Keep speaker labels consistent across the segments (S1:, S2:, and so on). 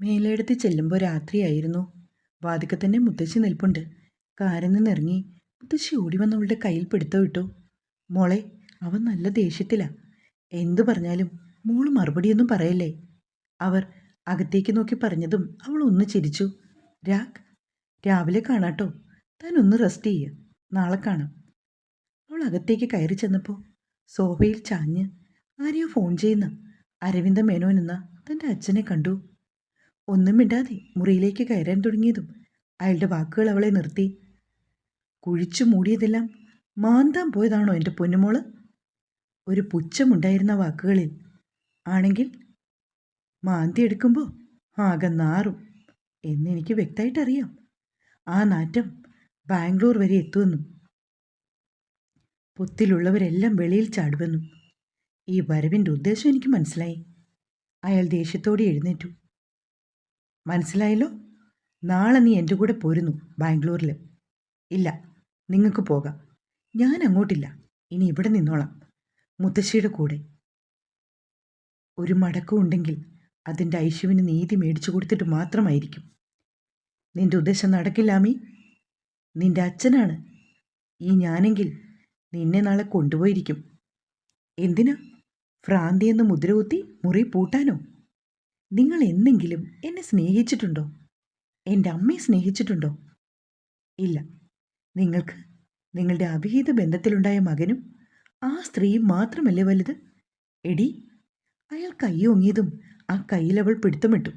S1: മേലെടുത്ത് ചെല്ലുമ്പോൾ രാത്രിയായിരുന്നു. വാതിൽക്ക തന്നെ മുത്തശ്ശി നിൽപ്പുണ്ട്. കാറിൽ നിന്നിറങ്ങി മുത്തശ്ശി ഓടി വന്ന് അവളുടെ കയ്യിൽ പിടുത്തം ഇട്ടു. മോളെ, അവൻ നല്ല ദേഷ്യത്തിലാ. എന്തു പറഞ്ഞാലും മോള് മറുപടിയൊന്നും പറയല്ലേ. അവർ അകത്തേക്ക് നോക്കി പറഞ്ഞതും അവൾ ഒന്ന് ചിരിച്ചു. രാവിലെ കാണാട്ടോ. താൻ ഒന്ന് റെസ്റ്റ് ചെയ്യുക. നാളെ കാണാം. അവൾ അകത്തേക്ക് കയറി ചെന്നപ്പോൾ സോഫയിൽ ചാഞ്ഞ് ആരെയോ ഫോൺ ചെയ്യുന്ന അരവിന്ദ മേനോൻ എന്ന തൻ്റെ അച്ഛനെ കണ്ടു. ഒന്നും മിണ്ടാതെ മുറിയിലേക്ക് കയറാൻ തുടങ്ങിയതും അയാളുടെ വാക്കുകൾ അവളെ നിർത്തി. കുഴിച്ചു മൂടിയതെല്ലാം മാന്താൻ പോയതാണോ എൻ്റെ പൊന്നുമോള്? ഒരു പുച്ഛമുണ്ടായിരുന്ന വാക്കുകളിൽ. ആണെങ്കിൽ മാന്തി എടുക്കുമ്പോൾ ആകെ നാറും എന്നെനിക്ക് വ്യക്തമായിട്ടറിയാം. ആ നാറ്റം ബാംഗ്ലൂർ വരെ എത്തുമെന്നും പൊത്തിലുള്ളവരെല്ലാം വെളിയിൽ ചാടുമെന്നും. ഈ വരവിൻ്റെ ഉദ്ദേശം എനിക്ക് മനസ്സിലായി. അയാൾ ദേഷ്യത്തോടെ എഴുന്നേറ്റു. മനസ്സിലായല്ലോ? നാളെ നീ എൻ്റെ കൂടെ പോരുന്നു ബാംഗ്ലൂരിൽ. ഇല്ല, നിങ്ങൾക്ക് പോകാം. ഞാൻ അങ്ങോട്ടില്ല. ഇനി ഇവിടെ നിന്നോളാം, മുത്തശ്ശിയുടെ കൂടെ. ഒരു മടക്കം ഉണ്ടെങ്കിൽ അതിൻ്റെ ഐശുവിന് നീതി മേടിച്ചു കൊടുത്തിട്ട് മാത്രമായിരിക്കും. നിന്റെ ഉദ്ദേശം നടക്കില്ലാമീ. നിന്റെ അച്ഛനാണ് ഈ ഞാനെങ്കിൽ നിന്നെ നാളെ കൊണ്ടുപോയിരിക്കും. എന്തിനാ? ഭ്രാന്തിയെന്ന് മുദ്രകുത്തി മുറി പൂട്ടാനോ? നിങ്ങൾ എന്നെങ്കിലും എന്നെ സ്നേഹിച്ചിട്ടുണ്ടോ? എൻ്റെ അമ്മയെ സ്നേഹിച്ചിട്ടുണ്ടോ? ഇല്ല. നിങ്ങൾക്ക് നിങ്ങളുടെ അവിഹിത ബന്ധത്തിലുണ്ടായ മകനും ആ സ്ത്രീയും മാത്രമല്ലേ വലുത്? എടി, അയാൾ കൈയോങ്ങിയതും ആ കയ്യിലവൾ പിടുത്തമിട്ടു.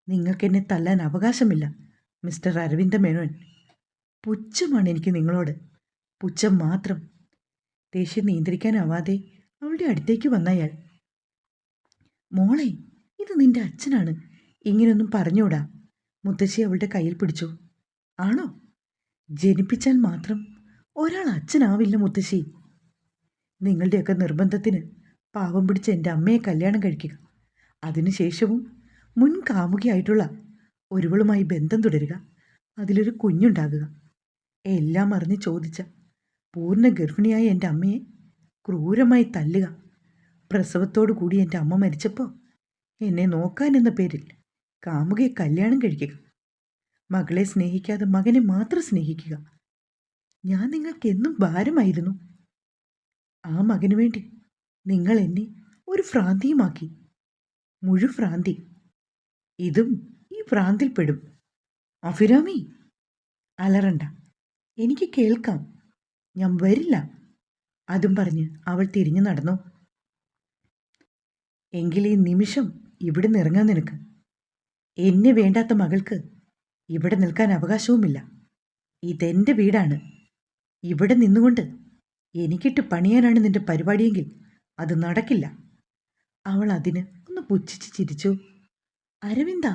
S1: നിങ്ങൾക്കെന്നെ തല്ലാൻ അവകാശമില്ല മിസ്റ്റർ അരവിന്ദ മേനോൻ. പുച്ഛമാണ് എനിക്ക് നിങ്ങളോട്, പുച്ഛം മാത്രം. ദേഷ്യം നിയന്ത്രിക്കാനാവാതെ അവളുടെ അടുത്തേക്ക് വന്നയാൾ. മോളെ, ഇത് നിന്റെ അച്ഛനാണ്, ഇങ്ങനെയൊന്നും പറഞ്ഞൂടാ. മുത്തശ്ശി അവളുടെ കയ്യിൽ പിടിച്ചു. ആണോ? ജനിപ്പിച്ചാൽ മാത്രം ഒരാൾ അച്ഛനാവില്ല മുത്തശ്ശി. നിങ്ങളുടെയൊക്കെ നിർബന്ധത്തിന് പാവം പിടിച്ച എൻ്റെ അമ്മയെ കല്യാണം കഴിക്കുക, അതിനുശേഷവും മുൻ കാമുകിയായിട്ടുള്ള ഒരുവളുമായി ബന്ധം തുടരുക, അതിലൊരു കുഞ്ഞുണ്ടാകുക, എല്ലാം അറിഞ്ഞ് ചോദിച്ച പൂർണ്ണ ഗർഭിണിയായ എൻ്റെ അമ്മയെ ക്രൂരമായി തല്ലുക, പ്രസവത്തോടു കൂടി എൻ്റെ അമ്മ മരിച്ചപ്പോൾ എന്നെ നോക്കാൻ എന്ന പേരിൽ കാമുകയെ കല്യാണം കഴിക്കുക, മകളെ സ്നേഹിക്കാതെ മകനെ മാത്രം സ്നേഹിക്കുക. ഞാൻ നിങ്ങൾക്ക് എന്നും ഭാരമായിരുന്നു. ആ മകനു വേണ്ടി നിങ്ങൾ എന്നെ ഒരു ഭ്രാന്തിയുമാക്കി, മുഴുഭ്രാന്തി. ഇതും ഈ ഭ്രാന്തിൽപ്പെടും. അഭിരാമി, അലറണ്ട, എനിക്ക് കേൾക്കാം. ഞാൻ വരില്ല. അതും പറഞ്ഞ് അവൾ തിരിഞ്ഞു നടന്നു. എങ്കിൽ ഈ നിമിഷം ഇവിടെ നിറങ്ങാൻ നിനക്ക്. എന്നെ വേണ്ടാത്ത മകൾക്ക് ഇവിടെ നിൽക്കാൻ അവകാശവുമില്ല. ഇതെൻ്റെ വീടാണ്. ഇവിടെ നിന്നുകൊണ്ട് എനിക്കിട്ട് പണിയാനാണ് നിന്റെ പരിപാടിയെങ്കിൽ അത് നടക്കില്ല. അവൾ അതിന് ഒന്ന് പുച്ഛിച്ച് ചിരിച്ചു. അരവിന്ദ,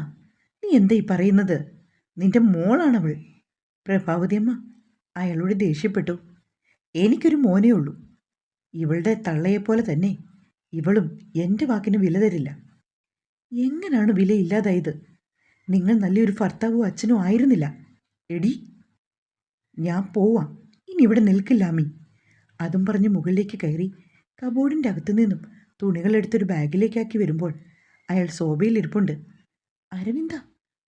S1: നീ എന്താ ഈ പറയുന്നത്? നിന്റെ മോളാണവൾ. പ്രഭാവതിയമ്മ അയാളോട് ദേഷ്യപ്പെട്ടു. എനിക്കൊരു മോനേ ഉള്ളൂ. ഇവളുടെ തള്ളയെപ്പോലെ തന്നെ ഇവളും എൻ്റെ വാക്കിന് വില തരില്ല. എങ്ങനെയാണ് വിലയില്ലാതായത്? നിങ്ങൾ നല്ലൊരു ഭർത്താവോ അച്ഛനോ ആയിരുന്നില്ല. എടി, ഞാൻ പോവാം. ഇനി ഇവിടെ നിൽക്കില്ലാമീ. അതും പറഞ്ഞ് മുകളിലേക്ക് കയറി കബോർഡിൻ്റെ അകത്തു നിന്നും തുണികളെടുത്തൊരു ബാഗിലേക്കാക്കി വരുമ്പോൾ അയാൾ സോഫയിൽ ഇരിപ്പുണ്ട്. അരവിന്ദ,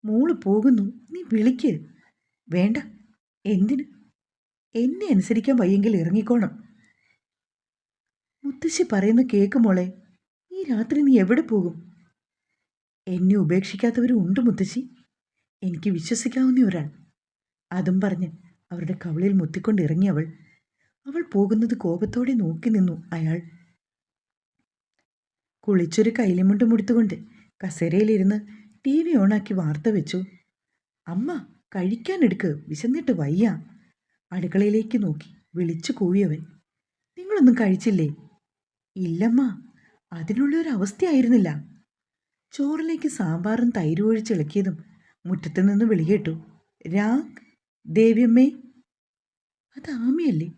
S1: മോള് പോകുന്നു, നീ വിളിക്ക്. വേണ്ട. എന്തിന്? എന്നെ അനുസരിക്കാൻ വയ്യെങ്കിൽ ഇറങ്ങിക്കോണം. മുത്തശ്ശി പറയുന്ന കേക്ക് മോളെ. ഈ രാത്രി നീ എവിടെ പോകും? എന്നെ ഉപേക്ഷിക്കാത്തവരും ഉണ്ട് മുത്തശ്ശി, എനിക്ക് വിശ്വസിക്കാവുന്ന ഒരാൾ. അതും പറഞ്ഞ് അവരുടെ കവിളിൽ മുത്തിക്കൊണ്ട് ഇറങ്ങി അവൾ. അവൾ പോകുന്നത് കോപത്തോടെ നോക്കി നിന്നു അയാൾ. കുളിച്ചൊരു കൈലിമുണ്ട് മുടുത്തുകൊണ്ട് കസേരയിലിരുന്ന് TV ഓണാക്കി വാർത്ത വെച്ചു. അമ്മ, കഴിക്കാനെടുക്ക്, വിശന്നിട്ട് വയ്യ. അടുക്കളയിലേക്ക് നോക്കി വിളിച്ചു കൂവിയവൻ. നിങ്ങളൊന്നും കഴിച്ചില്ലേ? ഇല്ലമ്മ, അതിനുള്ളൊരവസ്ഥയായിരുന്നില്ല. ചോറിലേക്ക് സാമ്പാറും തൈര് ഒഴിച്ചിളക്കിയതും മുറ്റത്തു നിന്ന് വിളികേട്ടു. ദേവിയമ്മേ. അത് ആമയല്ലേ?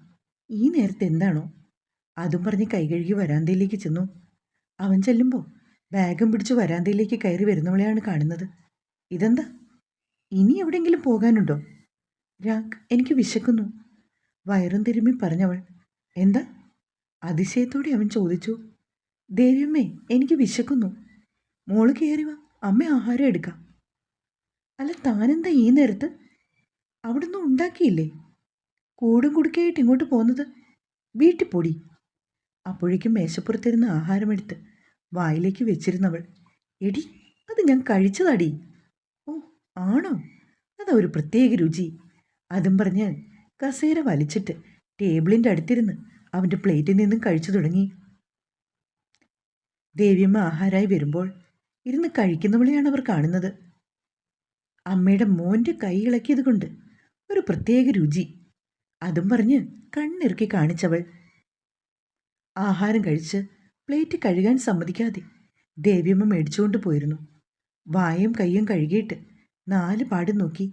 S1: ഈ നേരത്തെ എന്താണോ? അതും പറഞ്ഞ് കൈകഴുകി വരാന്തയിലേക്ക് ചെന്നു. അവൻ ചെല്ലുമ്പോൾ ബാഗും പിടിച്ച് വരാന്തയിലേക്ക് കയറി വരുന്നവളെയാണ് കാണുന്നത്. ഇതെന്താ? ഇനി എവിടെയെങ്കിലും പോകാനുണ്ടോ? എനിക്ക് വിശക്കുന്നു, വയറും തിരുമ്മി പറഞ്ഞവൾ. എന്താ? അതിശയത്തോടെ അവൻ ചോദിച്ചു. ദേവിയമ്മേ, എനിക്ക് വിശക്കുന്നു. മോള് കയറി വാ, അമ്മ ആഹാരം എടുക്കാം. അല്ല, താനെന്താ ഈ നേരത്ത്? അവിടുന്ന് ഉണ്ടാക്കിയില്ലേ? കൂടും കുടുക്കയായിട്ട് ഇങ്ങോട്ട് പോകുന്നത്? വീട്ടിൽ പൊടി. അപ്പോഴേക്കും മേശപ്പുറത്തിരുന്ന് ആഹാരമെടുത്ത് വായിലേക്ക് വെച്ചിരുന്നവൾ, എടി, അത് ഞാൻ കഴിച്ചതാടി. ഓ, ആണോ? അതാ ഒരു പ്രത്യേക രുചി. അതും പറഞ്ഞ് കസേര വലിച്ചിട്ട് ടേബിളിൻ്റെ അടുത്തിരുന്ന് അവൻ്റെ പ്ലേറ്റിൽ നിന്നും കഴിച്ചു തുടങ്ങി. ദേവിയമ്മ ആഹാരമായി വരുമ്പോൾ ഇരുന്ന് കഴിക്കുന്നവളെയാണ് അവർ കാണുന്നത്. അമ്മയുടെ മോൻ്റെ കൈ ഇളക്കിയത് കൊണ്ട് ഒരു പ്രത്യേക രുചി. അതും പറഞ്ഞ് കണ്ണിറുക്കി കാണിച്ചവൾ ആഹാരം കഴിച്ച് പ്ലേറ്റ് കഴുകാൻ സമ്മതിക്കാതെ ദേവിയമ്മ മേടിച്ചുകൊണ്ട് പോയിരുന്നു. വായും കയ്യും കഴുകിയിട്ട് 4 പാടും നോക്കി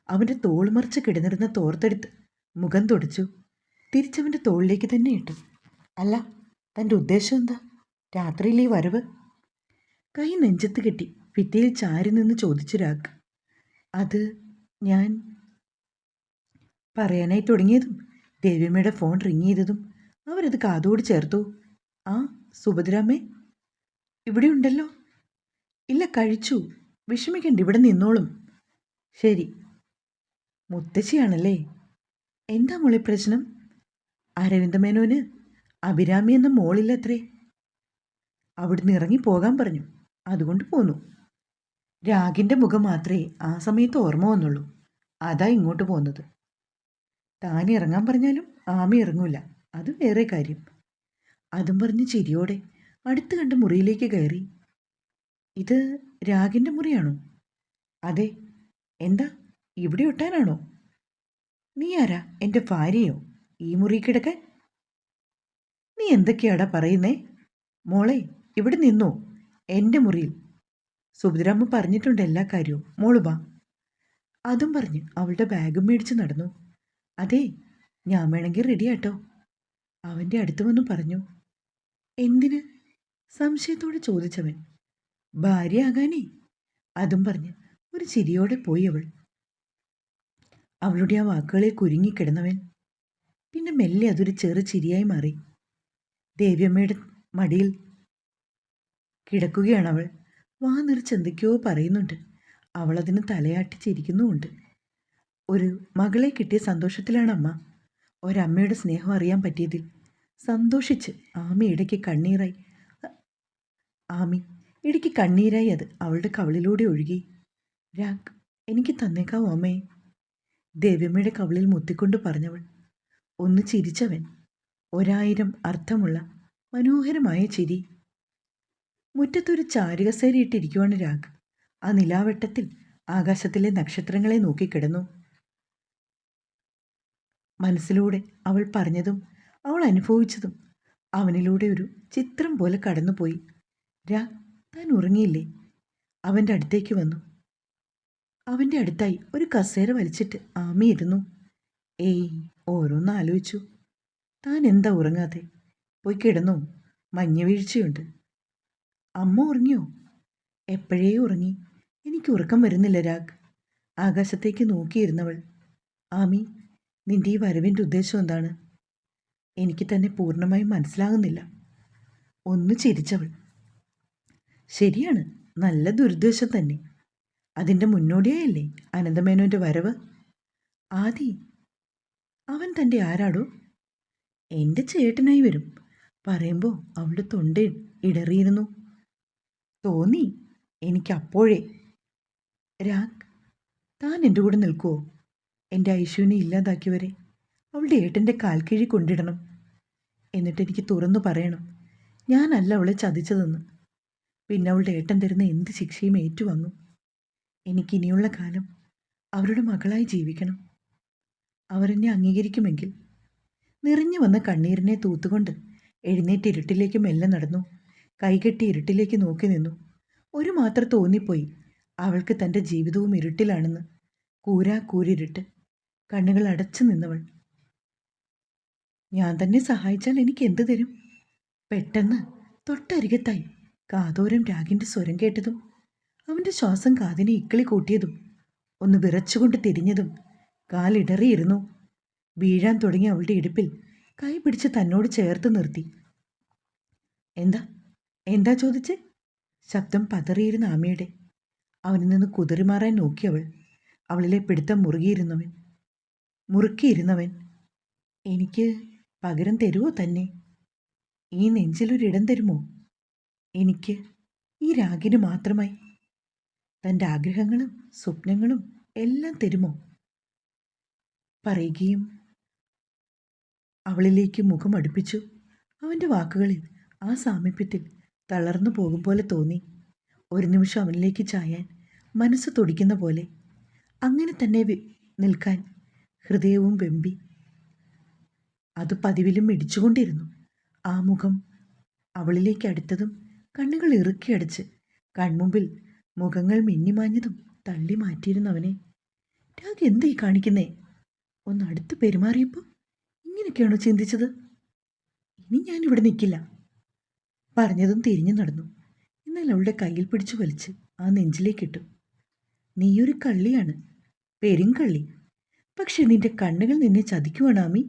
S1: അവൻ്റെ തോൾമറിച്ച് കിടന്നിരുന്ന തോർത്തെടുത്ത് മുഖം തുടച്ചു. തിരിച്ചവൻ്റെ തോളിലേക്ക് തന്നെ ഇട്ടു. അല്ല, തൻ്റെ ഉദ്ദേശം എന്താ? രാത്രിയിൽ ഈ വരവ്? കൈ നെഞ്ചത്ത് കെട്ടി ഭിത്തിയിൽ ചാരി നിന്ന് ചോദിച്ചു രാഗ്. അത് ഞാൻ പറയാനായി തുടങ്ങിയതും ദേവിയമ്മയുടെ ഫോൺ റിങ് ചെയ്തതും അവരത് കാതോട് ചേർത്തു. ആ, സുഭദ്രാമ്മേ, ഇവിടെ ഉണ്ടല്ലോ. ഇല്ല, കഴിച്ചു. വിഷമിക്കണ്ട, ഇവിടെ നിന്നോളും. ശരി. മുത്തശ്ശിയാണല്ലേ? എന്താ മോളെ പ്രശ്നം? അരവിന്ദമേനോന് അഭിരാമി എന്ന മോളില്ലത്രേ. അവിടുന്ന് ഇറങ്ങി പോകാൻ പറഞ്ഞു. അതുകൊണ്ട് പോന്നു. രാഗിൻ്റെ മുഖം മാത്രമേ ആ സമയത്ത് ഓർമ്മ വന്നുള്ളൂ. അതാ ഇങ്ങോട്ട് പോകുന്നത്. താൻ ഇറങ്ങാൻ പറഞ്ഞാലും ആമി ഇറങ്ങൂല. അത് വേറെ കാര്യം. അതും പറഞ്ഞ് ചിരിയോടെ അടുത്ത് കണ്ട മുറിയിലേക്ക് കയറി. ഇത് രാഗിൻ്റെ മുറിയാണോ? അതെ. എന്താ, ഇവിടെ ഒട്ടാനാണോ? നീ ആരാ? എൻ്റെ ഭാര്യയോ ഈ മുറി കിടക്കാൻ? നീ എന്തൊക്കെയാടാ പറയുന്നേ? മോളെ, ഇവിടെ നിന്നോ, എൻ്റെ മുറിയിൽ. സുഭദ്രാമ്മ പറഞ്ഞിട്ടുണ്ട് എല്ലാ കാര്യവും. മോള് വാ. അതും പറഞ്ഞ് അവളുടെ ബാഗും മേടിച്ച് നടന്നു. അതെ, ഞാൻ വേണമെങ്കിൽ റെഡിയാട്ടോ. അവൻ്റെ അടുത്ത് വന്നു പറഞ്ഞു. എന്തിന്? സംശയത്തോടെ ചോദിച്ചവൻ. ഭാര്യയാകാനേ. അതും പറഞ്ഞ് ഒരു ചിരിയോടെ പോയി അവൾ. അവളുടെ ആ വാക്കുകളിൽ കുരുങ്ങിക്കിടന്നവൻ പിന്നെ മെല്ലെ അതൊരു ചെറു ചിരിയായി മാറി. ദേവിയമ്മയുടെ മടിയിൽ കിടക്കുകയാണവൾ. വാ നിറച്ച് എന്തൊക്കെയോ പറയുന്നുണ്ട്. അവളതിന് തലയാട്ടി ചിരിക്കുന്നുമുണ്ട്. ഒരു മകളെ കിട്ടിയ സന്തോഷത്തിലാണ് അമ്മ. ഒരമ്മയുടെ സ്നേഹം അറിയാൻ പറ്റിയതിൽ സന്തോഷിച്ച് ആമി ഇടയ്ക്ക് കണ്ണീരായി അത് അവളുടെ കവിളിലൂടെ ഒഴുകി. രാഗ്, എനിക്ക് തന്നേക്കാവോ അമ്മേ? ദേവിയമ്മയുടെ കവിളിൽ മുത്തിക്കൊണ്ട് പറഞ്ഞവൾ. ഒന്ന് ചിരിച്ചവൻ. 1000 അർത്ഥമുള്ള മനോഹരമായ ചിരി. മുറ്റത്തൊരു ചാരുകസേരയിട്ടിരിക്കുവാണ് രാഗ്. ആ നിലാവെട്ടത്തിൽ ആകാശത്തിലെ നക്ഷത്രങ്ങളെ നോക്കിക്കിടന്നു. മനസ്സിലൂടെ അവൾ പറഞ്ഞതും അവൾ അനുഭവിച്ചതും അവനിലൂടെ ഒരു ചിത്രം പോലെ കടന്നുപോയി. രാഗ്, താൻ ഉറങ്ങിയില്ലേ? അവൻ്റെ അടുത്തേക്ക് വന്നു. അവൻ്റെ അടുത്തായി ഒരു കസേര വലിച്ചിട്ട് ആമി ഇരുന്നു. ഏയ്, ഓരോന്ന് ആലോചിച്ചു. താൻ എന്താ ഉറങ്ങാതെ? പോയി കിടന്നോ, മഞ്ഞ് വീഴ്ചയുണ്ട്. അമ്മ ഉറങ്ങിയോ? എപ്പോഴേ ഉറങ്ങി. എനിക്ക് ഉറക്കം വരുന്നില്ല രാഗ്. ആകാശത്തേക്ക് നോക്കിയിരുന്നവൾ. ആമി, നിന്റെ ഈ വരവിൻ്റെ ഉദ്ദേശം എന്താണ്? എനിക്ക് തന്നെ പൂർണ്ണമായും മനസ്സിലാകുന്നില്ല. ഒന്ന് ചിരിച്ചവൾ. ശരിയാണ്, നല്ല ദുരുദ്ദേശം തന്നെ. അതിൻ്റെ മുന്നോടിയായല്ലേ അനന്തമേനോൻ്റെ വരവ്. ആദി, അവൻ തൻ്റെ ആരാടോ? എൻ്റെ ചേട്ടനായി വരും. പറയുമ്പോൾ അവളുടെ തൊണ്ട ഇടറിയിരുന്നു. തോന്നി എനിക്കപ്പോഴേ. രാഗ്, താൻ എൻ്റെ കൂടെ നിൽക്കുമോ? എൻ്റെ ഐശുവിനെ ഇല്ലാതാക്കിയവരെ അവളുടെ ഏട്ടൻ്റെ കാൽക്കീഴി കൊണ്ടിടണം. എന്നിട്ട് എനിക്ക് തുറന്നു പറയണം ഞാനല്ല അവളെ ചതിച്ചതെന്ന്. പിന്നെ അവളുടെ ഏട്ടൻ തരുന്ന എന്ത് ശിക്ഷയും ഏറ്റുവാങ്ങും. എനിക്കിനിയുള്ള കാലം അവരുടെ മകളായി ജീവിക്കണം. അവരെന്നെ അംഗീകരിക്കുമെങ്കിൽ. നിറഞ്ഞു വന്ന കണ്ണീരിനെ തൂത്തുകൊണ്ട് എഴുന്നേറ്റ് ഇരുട്ടിലേക്ക് മെല്ലെ നടന്നു. കൈകെട്ടി ഇരുട്ടിലേക്ക് നോക്കി നിന്നു. ഒരു മാത്രം തോന്നിപ്പോയി അവൾക്ക് തൻ്റെ ജീവിതവും ഇരുട്ടിലാണെന്ന്. കൂരിരുട്ട്. കണ്ണുകൾ അടച്ചു നിന്നവൾ. ഞാൻ തന്നെ സഹായിച്ചാൽ എനിക്ക് എന്തു തരും? പെട്ടെന്ന് തൊട്ടരികത്തായി കാതോരം രാഗിൻ്റെ സ്വരം കേട്ടതും അവൻ്റെ ശ്വാസം കാതിനെ ഇക്കിളി കൂട്ടിയതും ഒന്ന് വിറച്ചുകൊണ്ട് തിരിഞ്ഞതും കാലിടറിയിരുന്നു. വീഴാൻ തുടങ്ങിയ അവളുടെ ഇടുപ്പിൽ കൈ പിടിച്ച് തന്നോട് ചേർത്ത് നിർത്തി. എന്താ ചോദിച്ചേ? ശബ്ദം പതറിയിരുന്ന ആമയുടെ. അവനിൽ നിന്ന് കുതറിമാറാൻ നോക്കിയവൾ. അവളിലെ പിടുത്തം മുറുക്കിയിരുന്നവൻ എനിക്ക് പകരം തരുമോ തന്നെ? ഈ നെഞ്ചിലൊരിടം തരുമോ എനിക്ക്, ഈ രാഗിന് മാത്രമായി? തൻ്റെ ആഗ്രഹങ്ങളും സ്വപ്നങ്ങളും എല്ലാം തരുമോ? പറയുകയും അവളിലേക്ക് മുഖം അടുപ്പിച്ചു. അവൻ്റെ വാക്കുകളിൽ ആ സാമീപ്യത്തിൽ തളർന്നു പോകും പോലെ തോന്നി. ഒരു നിമിഷം അവനിലേക്ക് ചായാൻ മനസ്സ് തുടിക്കുന്ന പോലെ. അങ്ങനെ തന്നെ നിൽക്കാൻ ഹൃദയവും വെമ്പി. അത് പതിവിലും ഇടിച്ചുകൊണ്ടിരുന്നു. ആ മുഖം അവളിലേക്ക് അടുത്തതും കണ്ണുകൾ ഇറുക്കിയടച്ച് കൺമുമ്പിൽ മുഖങ്ങൾ മിന്നിമാഞ്ഞതും തള്ളി മാറ്റിയിരുന്നവനെ. രാഗ് എന്തായി കാണിക്കുന്നേ? ഒന്ന് അടുത്ത് പെരുമാറിയപ്പോൾ ഇങ്ങനെയൊക്കെയാണോ ചിന്തിച്ചത്? ഇനി ഞാനിവിടെ നിൽക്കില്ല. പറഞ്ഞതും തിരിഞ്ഞു നടന്നു. എന്നാൽ അവളുടെ കയ്യിൽ പിടിച്ചു വലിച്ച് ആ നെഞ്ചിലേക്കിട്ടു. നീയൊരു കള്ളിയാണ്, പെരുങ്കള്ളി. പക്ഷെ നിന്റെ കണ്ണുകൾ നിന്നെ ചതിക്കുവാണ് ആമി.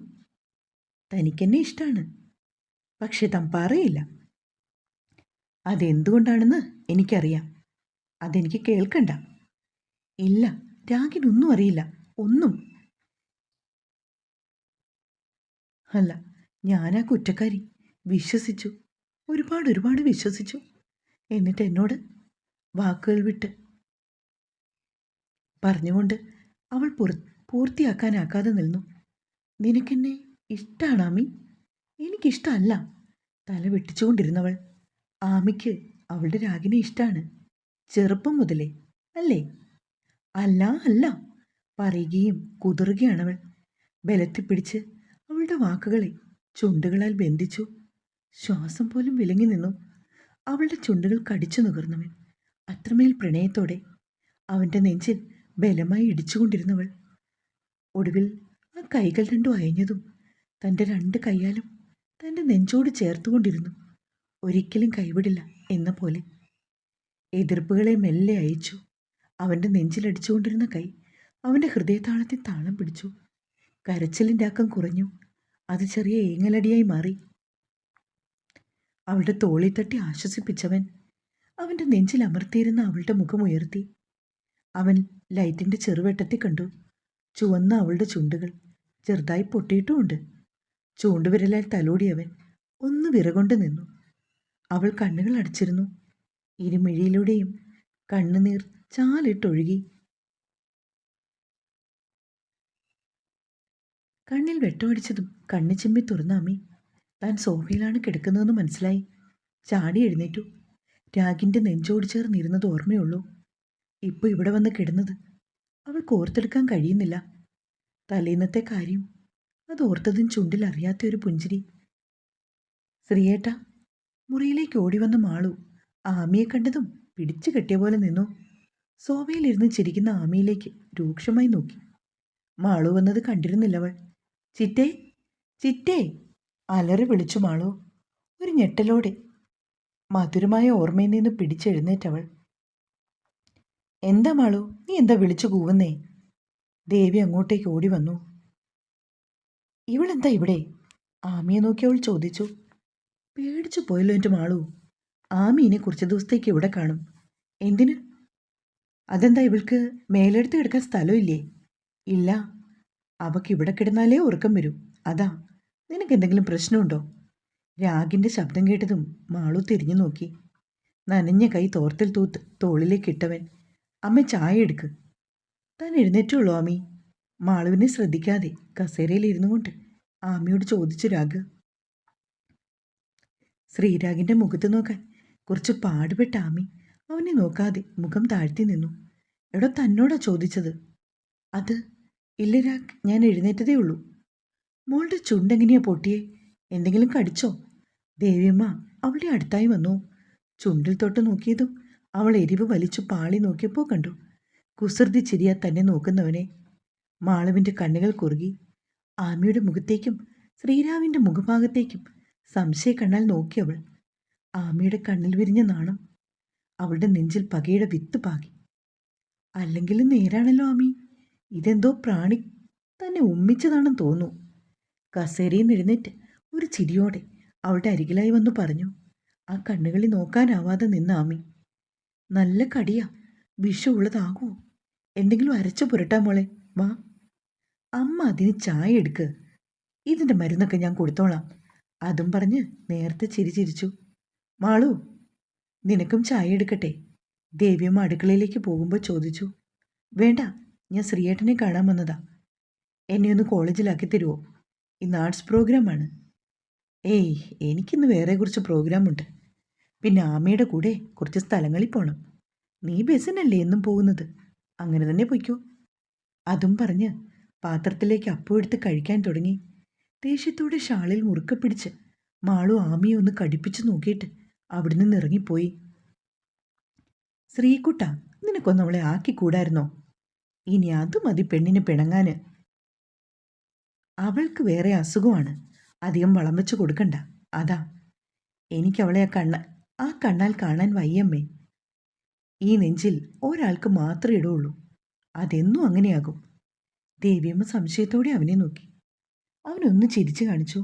S1: തനിക്കെന്നെ ഇഷ്ടമാണ്, പക്ഷെ താൻ പറയില്ല. അതെന്തുകൊണ്ടാണെന്ന് എനിക്കറിയാം. അതെനിക്ക് കേൾക്കണ്ട. ഇല്ല, രാഗിനൊന്നും അറിയില്ല, ഒന്നും. അല്ല, ഞാനാ കുറ്റക്കാരി. വിശ്വസിച്ചു, ഒരുപാട് വിശ്വസിച്ചു. എന്നിട്ട് എന്നോട് വാക്കുകൾ വിട്ട് പറഞ്ഞുകൊണ്ട് അവൾ പൂർത്തിയാക്കാനാക്കാതെ നിന്നു. നിനക്കെന്നെ ഇഷ്ടമാണ് ആമി? എനിക്കിഷ്ടമല്ല. തല വെട്ടിച്ചുകൊണ്ടിരുന്നവൾ. ആമിക്ക് അവളുടെ രാഗിനെ ഇഷ്ടമാണ്, ചെറുപ്പം മുതലേ, അല്ലേ? അല്ല പറയുകയും കുതിറുകയാണവൾ. ബലത്തിൽ പിടിച്ച് അവളുടെ വാക്കുകളെ ചുണ്ടുകളാൽ ബന്ധിച്ചു. ശ്വാസം പോലും വിലങ്ങി നിന്നു. അവളുടെ ചുണ്ടുകൾ കടിച്ചു നുകർന്നവൻ. അത്രമേൽ പ്രണയത്തോടെ അവൻ്റെ നെഞ്ചിൽ ബലമായി ഇടിച്ചുകൊണ്ടിരുന്നവൾ. ഒടുവിൽ ആ കൈകൾ രണ്ടും അയഞ്ഞതും തൻ്റെ രണ്ട് കൈയാലും തൻ്റെ നെഞ്ചോട് ചേർത്തുകൊണ്ടിരുന്നു. ഒരിക്കലും കൈവിടില്ല എന്ന പോലെ. എതിർപ്പുകളെ മെല്ലെ അയച്ചു. അവൻ്റെ നെഞ്ചിലടിച്ചുകൊണ്ടിരുന്ന കൈ അവൻ്റെ ഹൃദയതാളത്തിൽ താളം പിടിച്ചു. കരച്ചിലിൻ്റെ ആക്കം കുറഞ്ഞു. അത് ചെറിയ ഏങ്ങലടിയായി മാറി. അവളുടെ തോളിൽ തട്ടി ആശ്വസിപ്പിച്ചവൻ അവൻ്റെ നെഞ്ചിൽ അമർത്തിയിരുന്ന അവളുടെ മുഖം ഉയർത്തി. അവൻ ലൈറ്റിൻ്റെ ചെറുവെട്ടത്തിൽ കണ്ടു. ചുവന്ന അവളുടെ ചുണ്ടുകൾ ചെറുതായി പൊട്ടിയിട്ടുമുണ്ട്. ചൂണ്ടുവിരലാൽ തലോടിയവൻ ഒന്ന് വിറകൊണ്ട് നിന്നു. അവൾ കണ്ണുകൾ അടച്ചിരുന്നു. ഇരുമിഴിയിലൂടെയും കണ്ണുനീർ ചാലിട്ടൊഴുകി. കണ്ണിൽ വെട്ടമടിച്ചതും കണ്ണു ചിമ്മി തുറന്ന അമ്മി താൻ സോഫയിലാണ് കിടക്കുന്നതെന്ന് മനസ്സിലായി. ചാടി എഴുന്നേറ്റു. രാഗിൻ്റെ നെഞ്ചോട് ചേർന്നിരുന്നത് ഓർമ്മയുള്ളൂ. ഇപ്പോൾ ഇവിടെ വന്ന് കിടന്നത് അവൾക്ക് ഓർത്തെടുക്കാൻ കഴിയുന്നില്ല. തലേന്നത്തെ കാര്യം അത് ഓർത്തതും ചുണ്ടിൽ അറിയാത്ത ഒരു പുഞ്ചിരി. ശ്രീയേട്ട, മുറിയിലേക്ക് ഓടി വന്ന മാളു ആമിയെ കണ്ടതും പിടിച്ചു കെട്ടിയ പോലെ നിന്നു. സോഫയിലിരുന്ന് ചിരിക്കുന്ന ആമിയിലേക്ക് രൂക്ഷമായി നോക്കി. മാളു വന്നത് കണ്ടിരുന്നില്ലവൾ. ചിറ്റേ, ചിറ്റേ അലറി വിളിച്ചു മാളു. ഒരു ഞെട്ടലോടെ മധുരമായ ഓർമ്മയിൽ നിന്ന് പിടിച്ചെഴുന്നേറ്റവൾ. എന്താ മാളു, നീ എന്താ വിളിച്ചു കൂവുന്നേ? ദേവി അങ്ങോട്ടേക്ക് ഓടി വന്നു. ഇവളെന്താ ഇവിടെ? ആമിയെ നോക്കി അവൾ ചോദിച്ചു. പേടിച്ചു പോയല്ലോ എൻ്റെ മാളു. ആമി ഇനി കുറച്ച് ദിവസത്തേക്ക് ഇവിടെ കാണും. എന്തിന്? അതെന്താ, ഇവൾക്ക് മേലെടുത്ത് കിടക്കാൻ സ്ഥലമില്ലേ? ഇല്ല, അവൾക്ക് ഇവിടെ കിടന്നാലേ ഉറക്കം വരൂ. അതാ. നിനക്കെന്തെങ്കിലും പ്രശ്നമുണ്ടോ? രാഗിൻ്റെ ശബ്ദം കേട്ടതും മാളു തിരിഞ്ഞു നോക്കി. നനഞ്ഞ കൈ തോർത്തിൽ തൂത്ത് തോളിലേക്ക് ഇട്ടവൻ. അമ്മ ചായ എടുക്ക്. താൻ എഴുന്നേറ്റുള്ളൂ ആമി? മാളുവിനെ ശ്രദ്ധിക്കാതെ കസേരയിൽ ഇരുന്നു കൊണ്ട് ആമിയോട് ചോദിച്ചു രാഗ്. ശ്രീരാഗിൻ്റെ മുഖത്ത് നോക്കാൻ കുറച്ച് പാടുപെട്ട ആമി അവനെ നോക്കാതെ മുഖം താഴ്ത്തി നിന്നു. എടോ, തന്നോടാ ചോദിച്ചത്. അത് ഇല്ല രാഗ്, ഞാൻ എഴുന്നേറ്റതേ ഉള്ളൂ. മോളുടെ ചുണ്ടെങ്ങനെയാ പൊട്ടിയേ? എന്തെങ്കിലും കടിച്ചോ? ദേവിയമ്മ അവളുടെ അടുത്തായി വന്നു. ചുണ്ടിൽ തൊട്ട് നോക്കിയതും അവൾ എരിവ് വലിച്ചു പാളി നോക്കിയപ്പോൾ കണ്ടു കുസൃതി ചിരിയാ തന്നെ നോക്കുന്നവനെ. മാളുവിൻ്റെ കണ്ണുകൾ കുറുകി. ആമിയുടെ മുഖത്തേക്കും ശ്രീരാവിൻ്റെ മുഖഭാഗത്തേക്കും സംശയ കണ്ണാൽ നോക്കിയവൾ. ആമിയുടെ കണ്ണിൽ വിരിഞ്ഞ നാണം അവളുടെ നെഞ്ചിൽ പകയുടെ വിത്ത് പാകി. അല്ലെങ്കിലും നേരാണല്ലോ ആമി, ഇതെന്തോ പ്രാണി തന്നെ ഉമ്മിച്ചതാണെന്ന് തോന്നുന്നു. കസേരയിൽ നിന്ന് എഴുന്നേറ്റ് ഒരു ചിരിയോടെ അവളുടെ അരികിലായി വന്നു പറഞ്ഞു. ആ കണ്ണുകളിൽ നോക്കാനാവാതെ നിന്ന ആമി. നല്ല കടിയാ, വിഷമുള്ളതാകൂ. എന്തെങ്കിലും അരച്ചു പുരട്ടാ മോളെ, വാ. അമ്മ അതിന് ചായ എടുക്ക്. ഇതിൻ്റെ മരുന്നൊക്കെ ഞാൻ കൊടുത്തോളാം. അതും പറഞ്ഞ് നേരത്തെ ചിരിച്ചു. മാളു, നിനക്കും ചായ എടുക്കട്ടെ? ദേവിയമ്മ അടുക്കളയിലേക്ക് പോകുമ്പോൾ ചോദിച്ചു. വേണ്ട, ഞാൻ ശ്രീയേട്ടനെ കാണാൻ വന്നതാ. എന്നെ ഒന്ന് കോളേജിലാക്കി തരുമോ? ഇന്ന് ആർട്സ് പ്രോഗ്രാമാണ്. ഏയ്, എനിക്കിന്ന് വേറെ കുറച്ച് പ്രോഗ്രാമുണ്ട്. പിന്നെ ആമയുടെ കൂടെ കുറച്ച് സ്ഥലങ്ങളിൽ പോകണം. നീ ബസ്സിനല്ലേ എന്നും പോകുന്നത്, അങ്ങനെ തന്നെ പൊയ്ക്കോ. അതും പറഞ്ഞ് പാത്രത്തിലേക്ക് അപ്പം എടുത്ത് കഴിക്കാൻ തുടങ്ങി. ദേഷ്യത്തോടെ ഷാളിൽ മുറുക്കെ പിടിച്ച് മാളു ആമിയെ ഒന്ന് കടിപ്പിച്ചു നോക്കിയിട്ട് അവിടെ നിന്ന് ഇറങ്ങിപ്പോയി. ശ്രീകുട്ട, നിനക്കൊന്ന് അവളെ ആക്കിക്കൂടായിരുന്നോ? ഇനി അത് മതി പെണ്ണിന് പിണങ്ങാന്. അവൾക്ക് വേറെ അസുഖമാണ്, അധികം വളം വെച്ച് കൊടുക്കണ്ട. അതാ എനിക്കവളെ ആ കണ്ണാൽ കാണാൻ വയ്യമ്മേ. ഈ നെഞ്ചിൽ ഒരാൾക്ക് മാത്രമേ ഇടുള്ളൂ, അതെന്നും അങ്ങനെയാകും. ദേവിയമ്മ സംശയത്തോടെ അവനെ നോക്കി. അവനൊന്ന് ചിരിച്ചു കാണിച്ചു.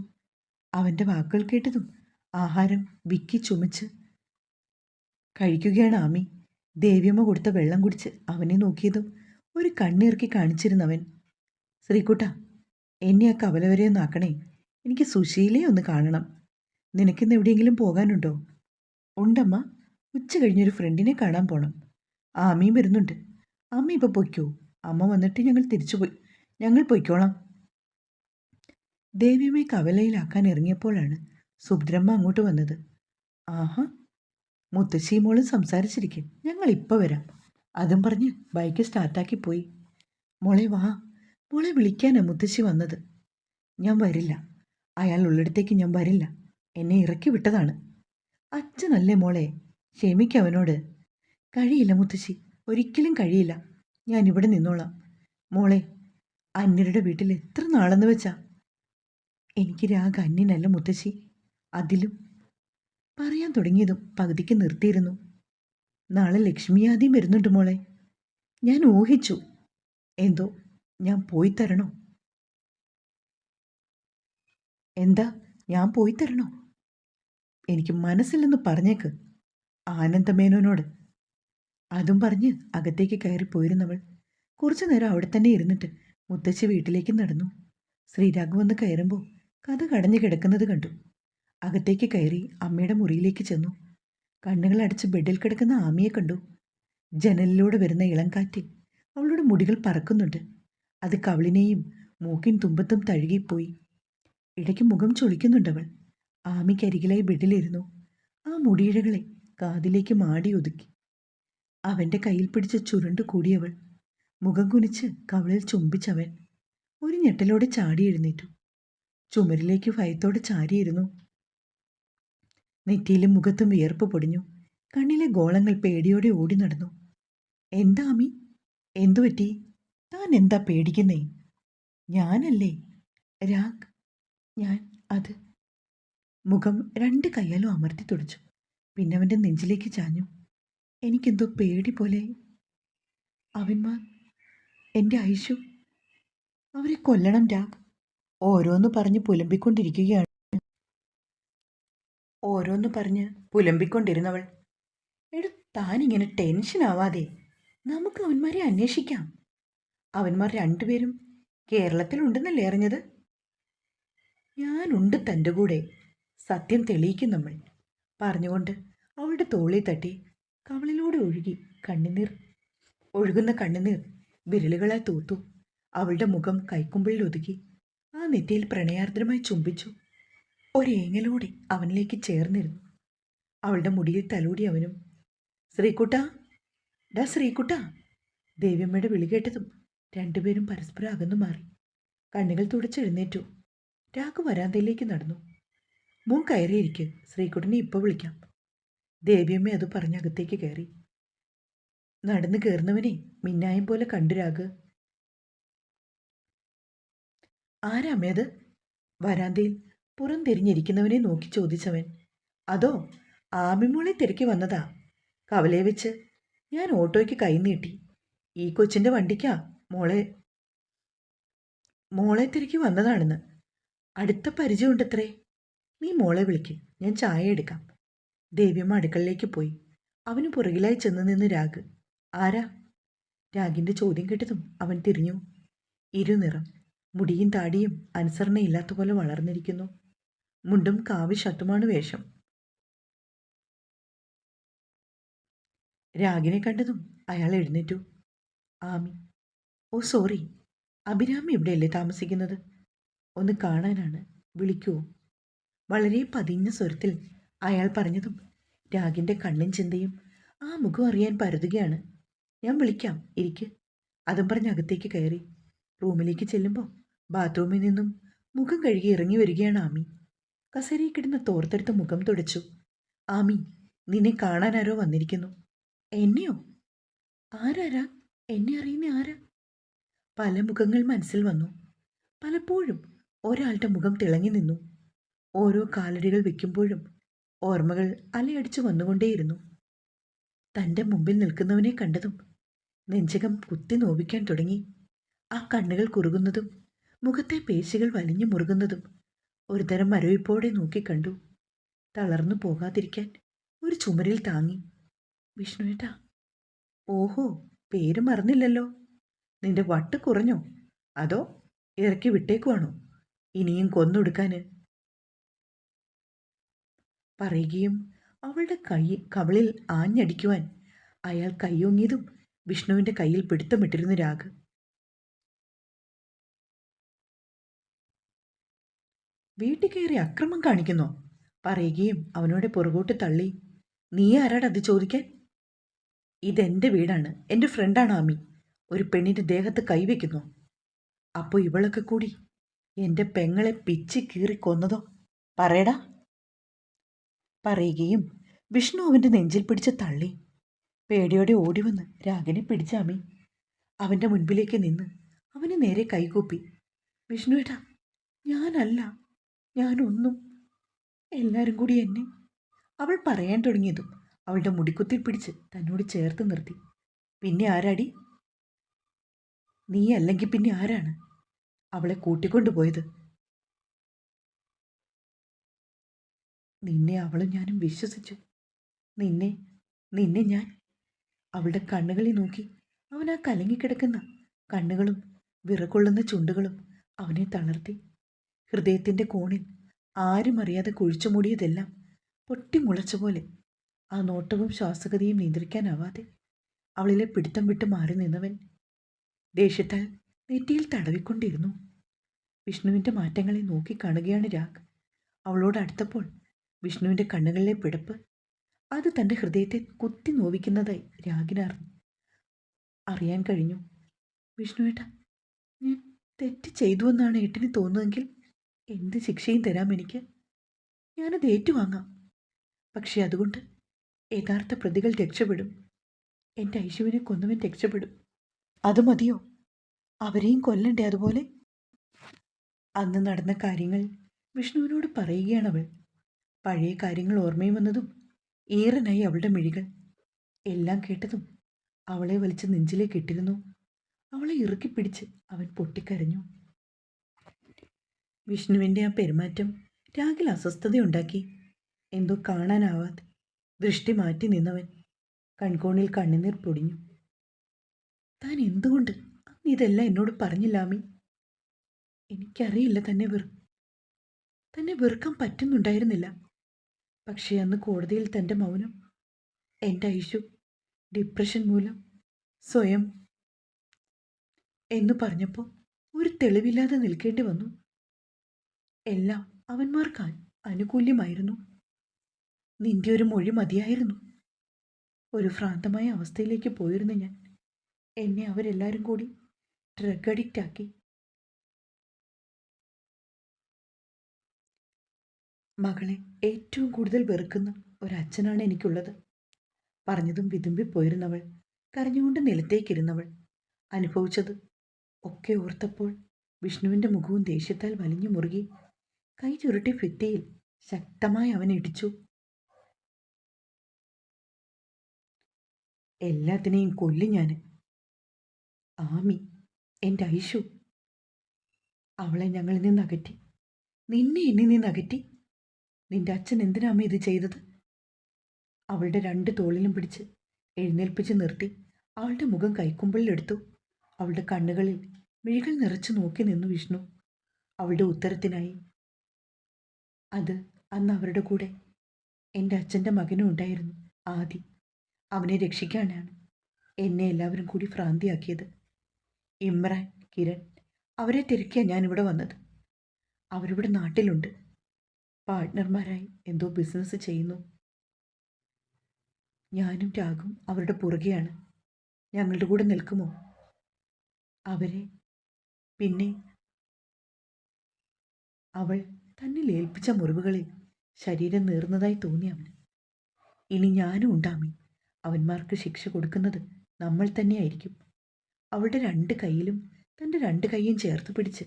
S1: അവൻ്റെ വാക്കുകൾ കേട്ടതും ആഹാരം വിക്കി ചുമച്ച് കഴിക്കുകയാണ് ആമി. ദേവിയമ്മ കൊടുത്ത വെള്ളം കുടിച്ച് അവനെ നോക്കിയതും ഒരു കണ്ണിറുക്കി കാണിച്ചിരുന്നവൻ. ശ്രീകുട്ട, എന്നെ ആ കവല വരെ ഒന്ന് ആക്കണേ. എനിക്ക് സുശീലയെ ഒന്ന് കാണണം. നിനക്കിന്ന് എവിടെയെങ്കിലും പോകാനുണ്ടോ? ഉണ്ടമ്മ, ഉച്ച കഴിഞ്ഞൊരു ഫ്രണ്ടിനെ കാണാൻ പോണം. ആമിയും വരുന്നുണ്ട്. അമ്മ ഇപ്പോൾ പൊയ്ക്കോ, അമ്മ വന്നിട്ട് ഞങ്ങൾ പൊയ്ക്കോളാം. ദേവിയമ്മയെ കവലയിലാക്കാൻ ഇറങ്ങിയപ്പോഴാണ് സുഭദ്രമ്മ അങ്ങോട്ട് വന്നത്. ആഹാ, മുത്തശ്ശി മോളും സംസാരിച്ചിരിക്കും, ഞങ്ങളിപ്പോൾ വരാം. അതും പറഞ്ഞ് ബൈക്ക് സ്റ്റാർട്ടാക്കി പോയി. മോളെ വാ, മോളെ വിളിക്കാനാണ് മുത്തശ്ശി വന്നത്. ഞാൻ വരില്ല, അയാൾ ഉള്ളിടത്തേക്ക് ഞാൻ വരില്ല. എന്നെ ഇറക്കി വിട്ടതാണ്. അച്ഛനല്ലേ മോളെ, ക്ഷമിക്കവനോട്. കഴിയില്ല മുത്തശ്ശി, ഒരിക്കലും കഴിയില്ല. ഞാൻ ഇവിടെ നിന്നോളാം. മോളെ, അന്യരുടെ വീട്ടിൽ എത്ര നാളെന്ന് വെച്ചാ? എനിക്ക് രാഗ അന്യനല്ല മുത്തശ്ശി. അതിലും പറയാൻ തുടങ്ങിയതും പകുതിക്ക് നിർത്തിയിരുന്നു. നാളെ ലക്ഷ്മി ആദ്യം വരുന്നുണ്ട് മോളെ. ഞാൻ ഊഹിച്ചു. എന്തോ ഞാൻ പോയി തരണോ? എന്താ, ഞാൻ പോയി തരണോ? എനിക്ക് മനസ്സില്ലെന്ന് പറഞ്ഞേക്ക് ആനന്ദമേനോനോട്. അതും പറഞ്ഞ് അകത്തേക്ക് കയറിപ്പോയിരുന്നവൾ കുറച്ചു നേരം അവിടെ തന്നെ ഇരുന്നിട്ട് മുത്തശ്ശി വീട്ടിലേക്ക് നടന്നു. ശ്രീരാഘവ് വന്ന് കയറുമ്പോൾ കഥ കടഞ്ഞു കിടക്കുന്നത് കണ്ടു. അകത്തേക്ക് കയറി അമ്മയുടെ മുറിയിലേക്ക് ചെന്നു. കണ്ണുകൾ അടച്ച് ബെഡിൽ കിടക്കുന്ന ആമിയെ കണ്ടു. ജനലിലൂടെ വരുന്ന ഇളം കാറ്റിൽ അവളുടെ മുടികൾ പറക്കുന്നുണ്ട്. അത് കവിളിനെയും മൂക്കിൻ തുമ്പത്തും തഴുകിപ്പോയി. ഇടയ്ക്ക് മുഖം ചൊളിക്കുന്നുണ്ടവൾ. ആമിക്കരികിലായി ബെഡിലിരുന്നു. ആ മുടിയിഴകളെ കാതിലേക്ക് മാടി ഒതുക്കി. അവൻ്റെ കയ്യിൽ പിടിച്ച് ചുരുണ്ടു കൂടിയവൾ മുഖം കുനിച്ച് കവിളിൽ ചുംബിച്ചവൻ ഒരു ഞെട്ടലോടെ ചാടി എഴുന്നേറ്റു. ചുമരിലേക്ക് ഭയത്തോടെ ചാരിയിരുന്നു. നെറ്റിയിലും മുഖത്തും വിയർപ്പ് പൊടിഞ്ഞു. കണ്ണിലെ ഗോളങ്ങൾ പേടിയോടെ ഓടി നടന്നു. എന്താ ആമി, എന്തുപറ്റി? താൻ എന്താ പേടിക്കുന്നേ? ഞാനല്ലേ രാഗ്, ഞാൻ അത്. മുഖം രണ്ട് കയ്യാലും അമർത്തി തുടച്ചു. പിന്നെ അവൻ്റെ നെഞ്ചിലേക്ക് ചാഞ്ഞു. എനിക്കെന്തോ പേടി പോലെ. അവന്മാർ എൻ്റെ ഐഷു, അവരെ കൊല്ലണം രാഗ്. ഓരോന്ന് പറഞ്ഞ് പുലമ്പിക്കൊണ്ടിരുന്നവൾ. എടോ, താനിങ്ങനെ ടെൻഷൻ ആവാതെ, നമുക്ക് അവന്മാരെ അന്വേഷിക്കാം. അവന്മാർ രണ്ടുപേരും കേരളത്തിലുണ്ടെന്നല്ലേ അറിഞ്ഞത്? ഞാനുണ്ട് തൻ്റെ കൂടെ, സത്യം തെളിയിക്കും നമ്മൾ. പറഞ്ഞുകൊണ്ട് അവളുടെ തോളിൽ തട്ടി കവളിലൂടെ ഒഴുകുന്ന കണ്ണുനീർ വിരലുകളാൽ തൂത്തു. അവളുടെ മുഖം കൈക്കുമ്പിളിൽ ഒതുക്കി ആ നെറ്റിയിൽ പ്രണയാർദ്രമായി ചുംബിച്ചു. ഒരേങ്ങലോടെ അവനിലേക്ക് ചേർന്നിരുന്നു. അവളുടെ മുടിയിൽ തലോടി അവനും. ശ്രീകുട്ടാ, ഡാ ശ്രീകുട്ടാ. ദേവിയമ്മയുടെ വിളി കേട്ടതും രണ്ടുപേരും പരസ്പരം അകന്നു മാറി. കണ്ണുകൾ തുടച്ചെഴുന്നേറ്റു. രാഘു വരാന്തയിലേക്ക് നടന്നു. മോൻ കയറിയിരിക്ക്, ശ്രീകുട്ടനെ ഇപ്പോൾ വിളിക്കാം. ദേവിയമ്മ അത് പറഞ്ഞകത്തേക്ക് കയറി. നടന്നു കയറുന്നവനെ മിന്നായം പോലെ കണ്ടു രാഗ്. ആരാമേത്? വരാന്തയിൽ പുറംതിരിഞ്ഞിരിക്കുന്നവനെ നോക്കി ചോദിച്ചവൻ. അതോ, ആമിമോളെ തിരക്കി വന്നതാ. കവലയെ വെച്ച് ഞാൻ ഓട്ടോയ്ക്ക് കൈ നീട്ടി. ഈ കൊച്ചിൻ്റെ വണ്ടിക്കാ മോളെ തിരക്കി വന്നതാണെന്ന്. അടുത്ത പരിചയമുണ്ടത്രേ. നീ മോളെ വിളിക്ക്, ഞാൻ ചായ എടുക്കാം. ദേവിയമ്മ അടുക്കളയിലേക്ക് പോയി. അവന് പുറകിലായി ചെന്ന് നിന്ന് രാഗ്. ആരാ? രാഗിൻ്റെ ചോദ്യം കേട്ടതും അവൻ തിരിഞ്ഞു. ഇരുനിറം, മുടിയും താടിയും അനുസരണയില്ലാത്ത പോലെ വളർന്നിരിക്കുന്നു. മുണ്ടും കാവി ഷർട്ടുമാണ് വേഷം. രാഗിനെ കണ്ടതും അയാൾ എഴുന്നേറ്റു. ആമി. ഓ സോറി, അഭിരാമി ഇവിടെയല്ലേ താമസിക്കുന്നത്? ഒന്ന് കാണാനാണ്, വിളിക്കുവോ? വളരെ പതിഞ്ഞ സ്വരത്തിൽ അയാൾ പറഞ്ഞതും രാഗിൻ്റെ കണ്ണും ചിന്തയും ആ മുഖം അറിയാൻ പരതുകയാണ്. ഞാൻ വിളിക്കാം, ഇരിക്ക്. അതും പറഞ്ഞ് അകത്തേക്ക് കയറി. റൂമിലേക്ക് ചെല്ലുമ്പോൾ ബാത്റൂമിൽ നിന്നും മുഖം കഴുകി ഇറങ്ങി വരികയാണ് ആമി. കസേരയിൽ കിടന്ന തോർത്തെടുത്ത് മുഖം തുടച്ചു. ആമി, നിന്നെ കാണാനാരോ വന്നിരിക്കുന്നു. എന്നെയോ? ആരാരാ? എന്നെ അറിയുന്ന ആരാ? പല മുഖങ്ങൾ മനസ്സിൽ വന്നു. പലപ്പോഴും ഒരാളുടെ മുഖം തിളങ്ങി നിന്നു. ഓരോ കാലടികൾ വെക്കുമ്പോഴും ഓർമ്മകൾ അലയടിച്ചു വന്നുകൊണ്ടേയിരുന്നു. തൻ്റെ മുമ്പിൽ നിൽക്കുന്നവനെ കണ്ടതും നെഞ്ചകം കുത്തി നോവിക്കാൻ തുടങ്ങി. ആ കണ്ണുകൾ കുറുകുന്നതും മുഖത്തെ പേശികൾ വലിഞ്ഞു മുറുകുന്നതും ഒരുതരം മരവിപ്പോടെ നോക്കിക്കണ്ടു. തളർന്നു പോകാതിരിക്കാൻ ഒരു ചുമരിൽ താങ്ങി. വിഷ്ണുവേട്ടാ. ഓഹോ, പേര് മറന്നില്ലല്ലോ. നിന്റെ വട്ട് കുറഞ്ഞോ? അതോ ഇറക്കി വിട്ടേക്കുവാണോ ഇനിയും കൊന്നൊടുക്കാന്? പറയുകയും അവളുടെ കവളിൽ ആഞ്ഞടിക്കുവാൻ അയാൾ കൈയൊങ്ങിയതും വിഷ്ണുവിൻ്റെ കയ്യിൽ പിടുത്തമിട്ടിരുന്നു രാഗ്. വീട്ടിൽ കയറി അക്രമം കാണിക്കുന്നോ? പറയുകയും അവനോട് പുറകോട്ട് തള്ളി. നീ ആരാടത് ചോദിക്കാൻ? ഇതെൻ്റെ വീടാണ്, എൻ്റെ ഫ്രണ്ടാണ് ആമി. ഒരു പെണ്ണിൻ്റെ ദേഹത്ത് കൈവയ്ക്കുന്നോ? അപ്പോൾ ഇവളൊക്കെ കൂടി എൻ്റെ പെങ്ങളെ പിച്ചി കീറി കൊന്നതോ? പറയടാ. പറയുകയും വിഷ്ണു അവൻ്റെ നെഞ്ചിൽ പിടിച്ച് തള്ളി. പേടിയോടെ ഓടിവന്ന് രാഗിനെ പിടിച്ചാമി. അവൻ്റെ മുൻപിലേക്ക് നിന്ന് അവന് നേരെ കൈകൂപ്പി. വിഷ്ണുവേട്ടാ, ഞാനല്ല, ഞാനൊന്നും. എല്ലാവരും കൂടി എന്നെ. അവൾ പറയാൻ തുടങ്ങിയതും അവളുടെ മുടിക്കുത്തിൽ പിടിച്ച് തന്നോട് ചേർത്ത് നിർത്തി. പിന്നെ ആരാടി? നീ അല്ലെങ്കിൽ പിന്നെ ആരാണ് അവളെ കൂട്ടിക്കൊണ്ടുപോയത്? നിന്നെ അവളും ഞാനും വിശ്വസിച്ചു. നിന്നെ ഞാൻ. അവളുടെ കണ്ണുകളിൽ നോക്കി അവൻ ആ കലങ്ങിക്കിടക്കുന്ന കണ്ണുകളും വിറകൊള്ളുന്ന ചുണ്ടുകളും അവനെ തളർത്തി. ഹൃദയത്തിൻ്റെ കോണിൽ ആരും അറിയാതെ കുഴിച്ചു മൂടിയതെല്ലാം പൊട്ടിമുളച്ച പോലെ ആ നോട്ടവും ശ്വാസഗതിയും നിയന്ത്രിക്കാനാവാതെ അവളിലെ പിടുത്തം വിട്ട് മാറി നിന്നവൻ ദേഷ്യത്താൽ നെറ്റിയിൽ തടവിക്കൊണ്ടിരുന്നു. വിഷ്ണുവിൻ്റെ മാറ്റങ്ങളെ നോക്കി കാണുകയാണ് രാഗ്. അവളോട് അടുത്തപ്പോൾ വിഷ്ണുവിൻ്റെ കണ്ണുകളിലെ പിടപ്പ് അത് തൻ്റെ ഹൃദയത്തെ കുത്തി നോവിക്കുന്നതായി അറിയാൻ കഴിഞ്ഞു. വിഷ്ണുവേട്ടാ, ഞാൻ തെറ്റ് ചെയ്തുവെന്നാണ് ഏട്ടന് തോന്നുന്നതെങ്കിൽ എന്ത് ശിക്ഷയും തരാം എനിക്ക്. ഞാനത് ഏറ്റുവാങ്ങാം. പക്ഷേ അതുകൊണ്ട് യഥാർത്ഥ പ്രതികൾ രക്ഷപ്പെടും. എൻ്റെ ഐശുവിനെ കൊന്നവൻ രക്ഷപ്പെടും. അത് മതിയോ? അവരെയും കൊല്ലണ്ടേ അതുപോലെ? അന്ന് നടന്ന കാര്യങ്ങൾ വിഷ്ണുവിനോട് പറയുകയാണവൾ. പഴയ കാര്യങ്ങൾ ഓർമ്മയും വന്നതും ഈറനായി അവളുടെ മിഴികൾ. എല്ലാം കേട്ടതും അവളെ വലിച്ച് നെഞ്ചിലേക്ക് ഇട്ടിരുന്നു. അവളെ ഇറുക്കി പിടിച്ച് അവൻ പൊട്ടിക്കരഞ്ഞു. വിഷ്ണുവിൻ്റെ ആ പെരുമാറ്റം രാഗിൽ അസ്വസ്ഥതയുണ്ടാക്കി. എന്തോ കാണാനാവാതെ ദൃഷ്ടി മാറ്റി നിന്നവൻ കൺകോണിൽ കണ്ണുനീർ പൊടിഞ്ഞു. താൻ എന്തുകൊണ്ട് ഇതെല്ലാം എന്നോട് പറഞ്ഞില്ലാമി? എനിക്കറിയില്ല, തന്നെ വെറുക്കാൻ പറ്റുന്നുണ്ടായിരുന്നില്ല. പക്ഷേ അന്ന് കോടതിയിൽ തൻ്റെ മൗനം, എൻ്റെ ഐശു ഡിപ്രഷൻ മൂലം സ്വയം എന്ന് പറഞ്ഞപ്പോൾ ഒരു തെളിവില്ലാതെ നിൽക്കേണ്ടി വന്നു. എല്ലാം അവന്മാർക്ക് അനുകൂല്യമായിരുന്നു. നിന്റെ ഒരു മൊഴി മതിയായിരുന്നു. ഒരു ഭ്രാന്തമായ അവസ്ഥയിലേക്ക് പോയിരുന്നു ഞാൻ. എന്നെ അവരെല്ലാവരും കൂടി ഡ്രഗ് അഡിക്റ്റ് ആക്കി. മകളെ ഏറ്റവും കൂടുതൽ വെറുക്കുന്ന ഒരച്ഛനാണ് എനിക്കുള്ളത്. പറഞ്ഞതും വിതുമ്പിപ്പോയിരുന്നവൾ കരഞ്ഞുകൊണ്ട് നിലത്തേക്കിരുന്നവൾ. അനുഭവിച്ചത് ഒക്കെ ഓർത്തപ്പോൾ വിഷ്ണുവിൻ്റെ മുഖവും ദേഷ്യത്താൽ വലിഞ്ഞു മുറുകി. കൈ ചുരുട്ടി ഭിത്തിയിൽ ശക്തമായി അവൻ ഇടിച്ചു. എല്ലാത്തിനെയും കൊല്ലും ഞാൻ. ആമി, എൻ്റെ ഐശു, അവളെ ഞങ്ങളിൽ നിന്ന് അകറ്റി. നിന്നെ എന്നിൽ നിന്ന് അകറ്റി. നിന്റെ അച്ഛൻ എന്തിനാമി ഇത് ചെയ്തത്? അവളുടെ രണ്ട് തോളിലും പിടിച്ച് എഴുന്നേൽപ്പിച്ച് നിർത്തി അവളുടെ മുഖം കൈക്കുമ്പിളിലെടുത്തു. അവളുടെ കണ്ണുകളിൽ മിഴികൾ നിറച്ചു നോക്കി നിന്നു വിഷ്ണു അവളുടെ ഉത്തരത്തിനായി. അത് അന്ന് അവരുടെ കൂടെ എൻ്റെ അച്ഛൻ്റെ മകനും ഉണ്ടായിരുന്നു, ആദി. അവനെ രക്ഷിക്കാനാണ് എന്നെ എല്ലാവരും കൂടി ഭ്രാന്തിയാക്കിയത്. ഇമ്രാൻ, കിരൺ, അവരെ തിരക്കിയാണ് ഞാനിവിടെ വന്നത്. അവരിവിടെ നാട്ടിലുണ്ട്. പാർട്ട്ണർമാരായി എന്തോ ബിസിനസ് ചെയ്യുന്നു. ഞാനും രാഗും അവരുടെ പുറകെയാണ്. ഞങ്ങളുടെ കൂടെ നിൽക്കുമോ? അവരെ പിന്നെ അവൾ തന്നിൽ ഏൽപ്പിച്ച മുറിവുകളിൽ ശരീരം നീർന്നതായി തോന്നി അവന്. ഇനി ഞാനും ഉണ്ടാമി. അവന്മാർക്ക് ശിക്ഷ കൊടുക്കുന്നത് നമ്മൾ തന്നെയായിരിക്കും. അവളുടെ തൻ്റെ രണ്ട് കൈയും ചേർത്ത് പിടിച്ച്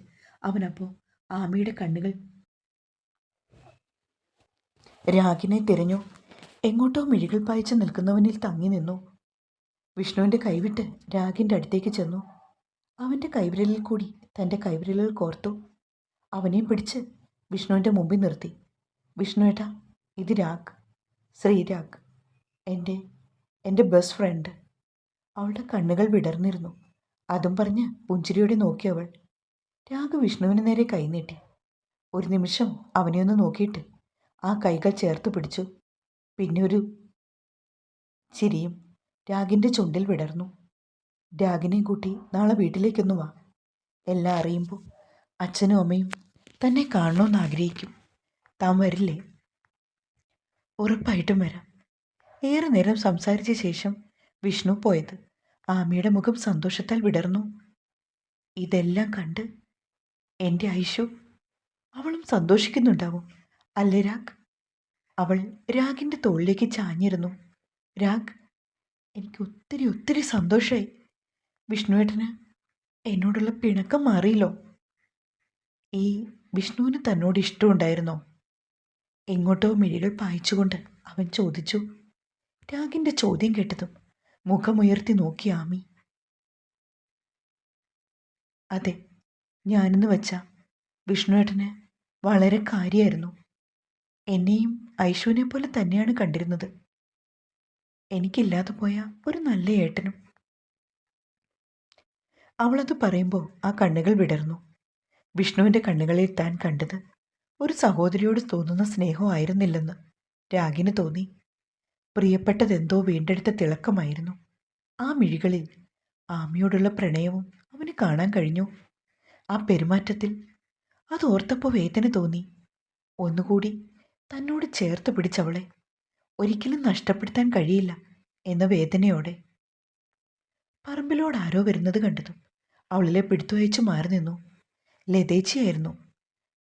S1: അവനപ്പോൾ ആമിയുടെ കണ്ണുകൾ രാഗിനെ തിരഞ്ഞു. എങ്ങോട്ടോ മിഴികൾ പായിച്ച് നിൽക്കുന്നവനിൽ തങ്ങി നിന്നു. വിഷ്ണുവിൻ്റെ കൈവിട്ട് രാഗിൻ്റെ അടുത്തേക്ക് ചെന്നു. അവൻ്റെ കൈവിരലിൽ കൂടി തൻ്റെ കൈവിരലുകൾ കോർത്തു. അവനെയും പിടിച്ച് വിഷ്ണുവിൻ്റെ മുമ്പിൽ നിർത്തി. വിഷ്ണുവേട്ടാ, ഇത് രാഗ്, ശ്രീരാഗ്, എൻ്റെ ബെസ്റ്റ് ഫ്രണ്ട്. അവളുടെ കണ്ണുകൾ വിടർന്നിരുന്നു. അതും പറഞ്ഞ് പുഞ്ചിരിയോടെ നോക്കിയവൾ. രാഗ് വിഷ്ണുവിന് നേരെ കൈനീട്ടി. ഒരു നിമിഷം അവനെ ഒന്ന് നോക്കിയിട്ട് ആ കൈകൾ ചേർത്ത് പിടിച്ചു. പിന്നെ ഒരു ചിരിയും രാഗിൻ്റെ ചുണ്ടിൽ വിടർന്നു. രാഗിനെയും കൂട്ടി നാളെ വീട്ടിലേക്കൊന്നു വാ. എല്ലാം അറിയുമ്പോൾ അച്ഛനും അമ്മയും തന്നെ കാണണമെന്ന് ആഗ്രഹിക്കും. താൻ വരില്ലേ? ഉറപ്പായിട്ടും വരാം. ഏറെ നേരം സംസാരിച്ച ശേഷം വിഷ്ണു പോയത്. ആമിയുടെ മുഖം സന്തോഷത്താൽ വിടർന്നു. ഇതെല്ലാം കണ്ട് എൻ്റെ ഐഷു, അവളും സന്തോഷിക്കുന്നുണ്ടാവും അല്ലേ രാഗ്? അവൾ രാഗിൻ്റെ തോളിലേക്ക് ചാഞ്ഞിരുന്നു. രാഗ്, എനിക്ക് ഒത്തിരി ഒത്തിരി സന്തോഷമായി. വിഷ്ണുവേട്ടന് എന്നോടുള്ള പിണക്കം മാറിയല്ലോ. ഈ വിഷ്ണുവിന് തന്നോട് ഇഷ്ടമുണ്ടായിരുന്നോ? എങ്ങോട്ടോ മിഴികൾ പായിച്ചുകൊണ്ട് അവൻ ചോദിച്ചു. രാഗിൻ്റെ ചോദ്യം കേട്ടതും മുഖമുയർത്തി നോക്കി ആമി. അതെ, ഞാനെന്ന് വച്ചാൽ വിഷ്ണുവേട്ടന് വളരെ കാര്യമായിരുന്നു. എന്നെയും ഐശുവിനെ പോലെ തന്നെയാണ് കണ്ടിരുന്നത്. എനിക്കില്ലാതെ പോയ ഒരു നല്ല ഏട്ടനും. അവളത് പറയുമ്പോൾ ആ കണ്ണുകൾ വിടർന്നു. വിഷ്ണുവിൻ്റെ കണ്ണുകളിൽ താൻ കണ്ടത് ഒരു സഹോദരിയോട് തോന്നുന്ന സ്നേഹമായിരുന്നില്ലെന്ന് രാഗിന് തോന്നി. പ്രിയപ്പെട്ടതെന്തോ വീണ്ടെടുത്ത തിളക്കമായിരുന്നു ആ മിഴികളിൽ. ആമിയോടുള്ള പ്രണയവും അവന് കാണാൻ കഴിഞ്ഞു. ആ പെരുമാറ്റത്തിൽ അതോർത്തപ്പോൾ വേദന തോന്നി. ഒന്നുകൂടി തന്നോട് ചേർത്ത് പിടിച്ചവളെ ഒരിക്കലും നഷ്ടപ്പെടുത്താൻ കഴിയില്ല എന്ന വേദനയോടെ. പറമ്പിലോട് ആരോ വരുന്നത് കണ്ടതും അവളിലെ പിടുത്തുവയച്ചു മാറി നിന്നു. ലതേച്ചിയായിരുന്നു,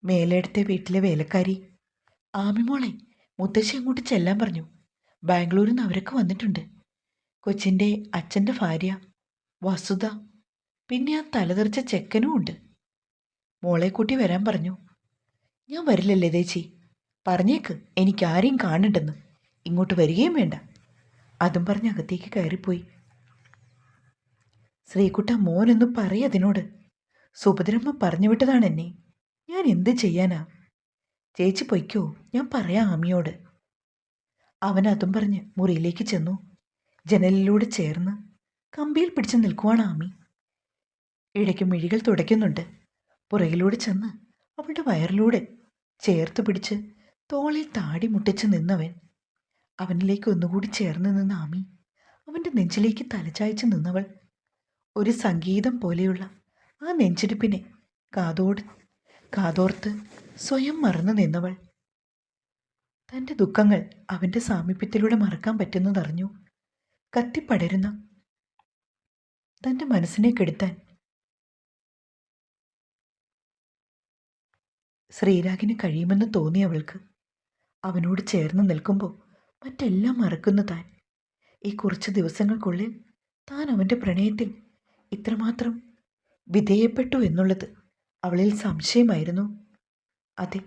S1: മേലെടുത്തെ വീട്ടിലെ വേലക്കാരി. ആമിമോളെ, മുത്തശ്ശി അങ്ങോട്ട് ചെല്ലാൻ പറഞ്ഞു. ബാംഗ്ലൂരിൽ നിന്ന് അവരൊക്കെ വന്നിട്ടുണ്ട്. കൊച്ചിൻ്റെ അച്ഛൻ്റെ ഭാര്യ വസുധ, പിന്നെ ആ തലതെറിച്ച ചെക്കനും ഉണ്ട്. മോളെ കൂട്ടി വരാൻ പറഞ്ഞു. ഞാൻ വരില്ല ലതേച്ചി, പറഞ്ഞേക്ക് എനിക്ക് ആരെയും കാണണ്ടെന്ന്. ഇങ്ങോട്ട് വരികയും വേണ്ട. അതും പറഞ്ഞ് അകത്തേക്ക് കയറിപ്പോയി. ശ്രീകുട്ട, മോനൊന്ന് പറയതിനോട്. സുഭദ്രമ്മ പറഞ്ഞു വിട്ടതാണ് എന്നെ. ഞാൻ എന്ത് ചെയ്യാനാ? ചേച്ചി പൊയ്ക്കോ, ഞാൻ പറയാം ആമിയോട്. അവൻ അതും പറഞ്ഞ് മുറിയിലേക്ക് ചെന്നു. ജനലിലൂടെ ചേർന്ന് കമ്പിയിൽ പിടിച്ച് നിൽക്കുവാണ് ആമി. ഇടയ്ക്ക് മിഴികൾ തുടയ്ക്കുന്നുണ്ട്. പുറകിലൂടെ ചെന്ന് അവളുടെ വയറിലൂടെ ചേർത്ത് പിടിച്ച് തോളിൽ താടി മുട്ടിച്ച് നിന്നവൻ. അവനിലേക്ക് ഒന്നുകൂടി ചേർന്ന് നിന്ന ആമി അവൻ്റെ നെഞ്ചിലേക്ക് തലചായ്ച്ച് നിന്നവൾ. ഒരു സംഗീതം പോലെയുള്ള ആ നെഞ്ചിടിപ്പിനെ കാതോർത്ത് സ്വയം മറന്നു നിന്നവൾ. തൻ്റെ ദുഃഖങ്ങൾ അവൻ്റെ സാമീപ്യത്തിലൂടെ മറക്കാൻ പറ്റുന്നതറിഞ്ഞു. കത്തിപ്പടരുന്ന തൻ്റെ മനസ്സിനെ കെടുത്താൻ ശ്രീരാഗിന് കഴിയുമെന്ന് തോന്നി അവൾക്ക്. അവനോട് ചേർന്ന് നിൽക്കുമ്പോൾ മറ്റെല്ലാം മറക്കുന്ന താൻ. ഈ കുറച്ച് ദിവസങ്ങൾക്കുള്ളിൽ താൻ അവൻ്റെ പ്രണയത്തിൽ ഇത്രമാത്രം വിധേയപ്പെട്ടു എന്നുള്ളത് അവളിൽ സംശയമായിരുന്നു. അതെ,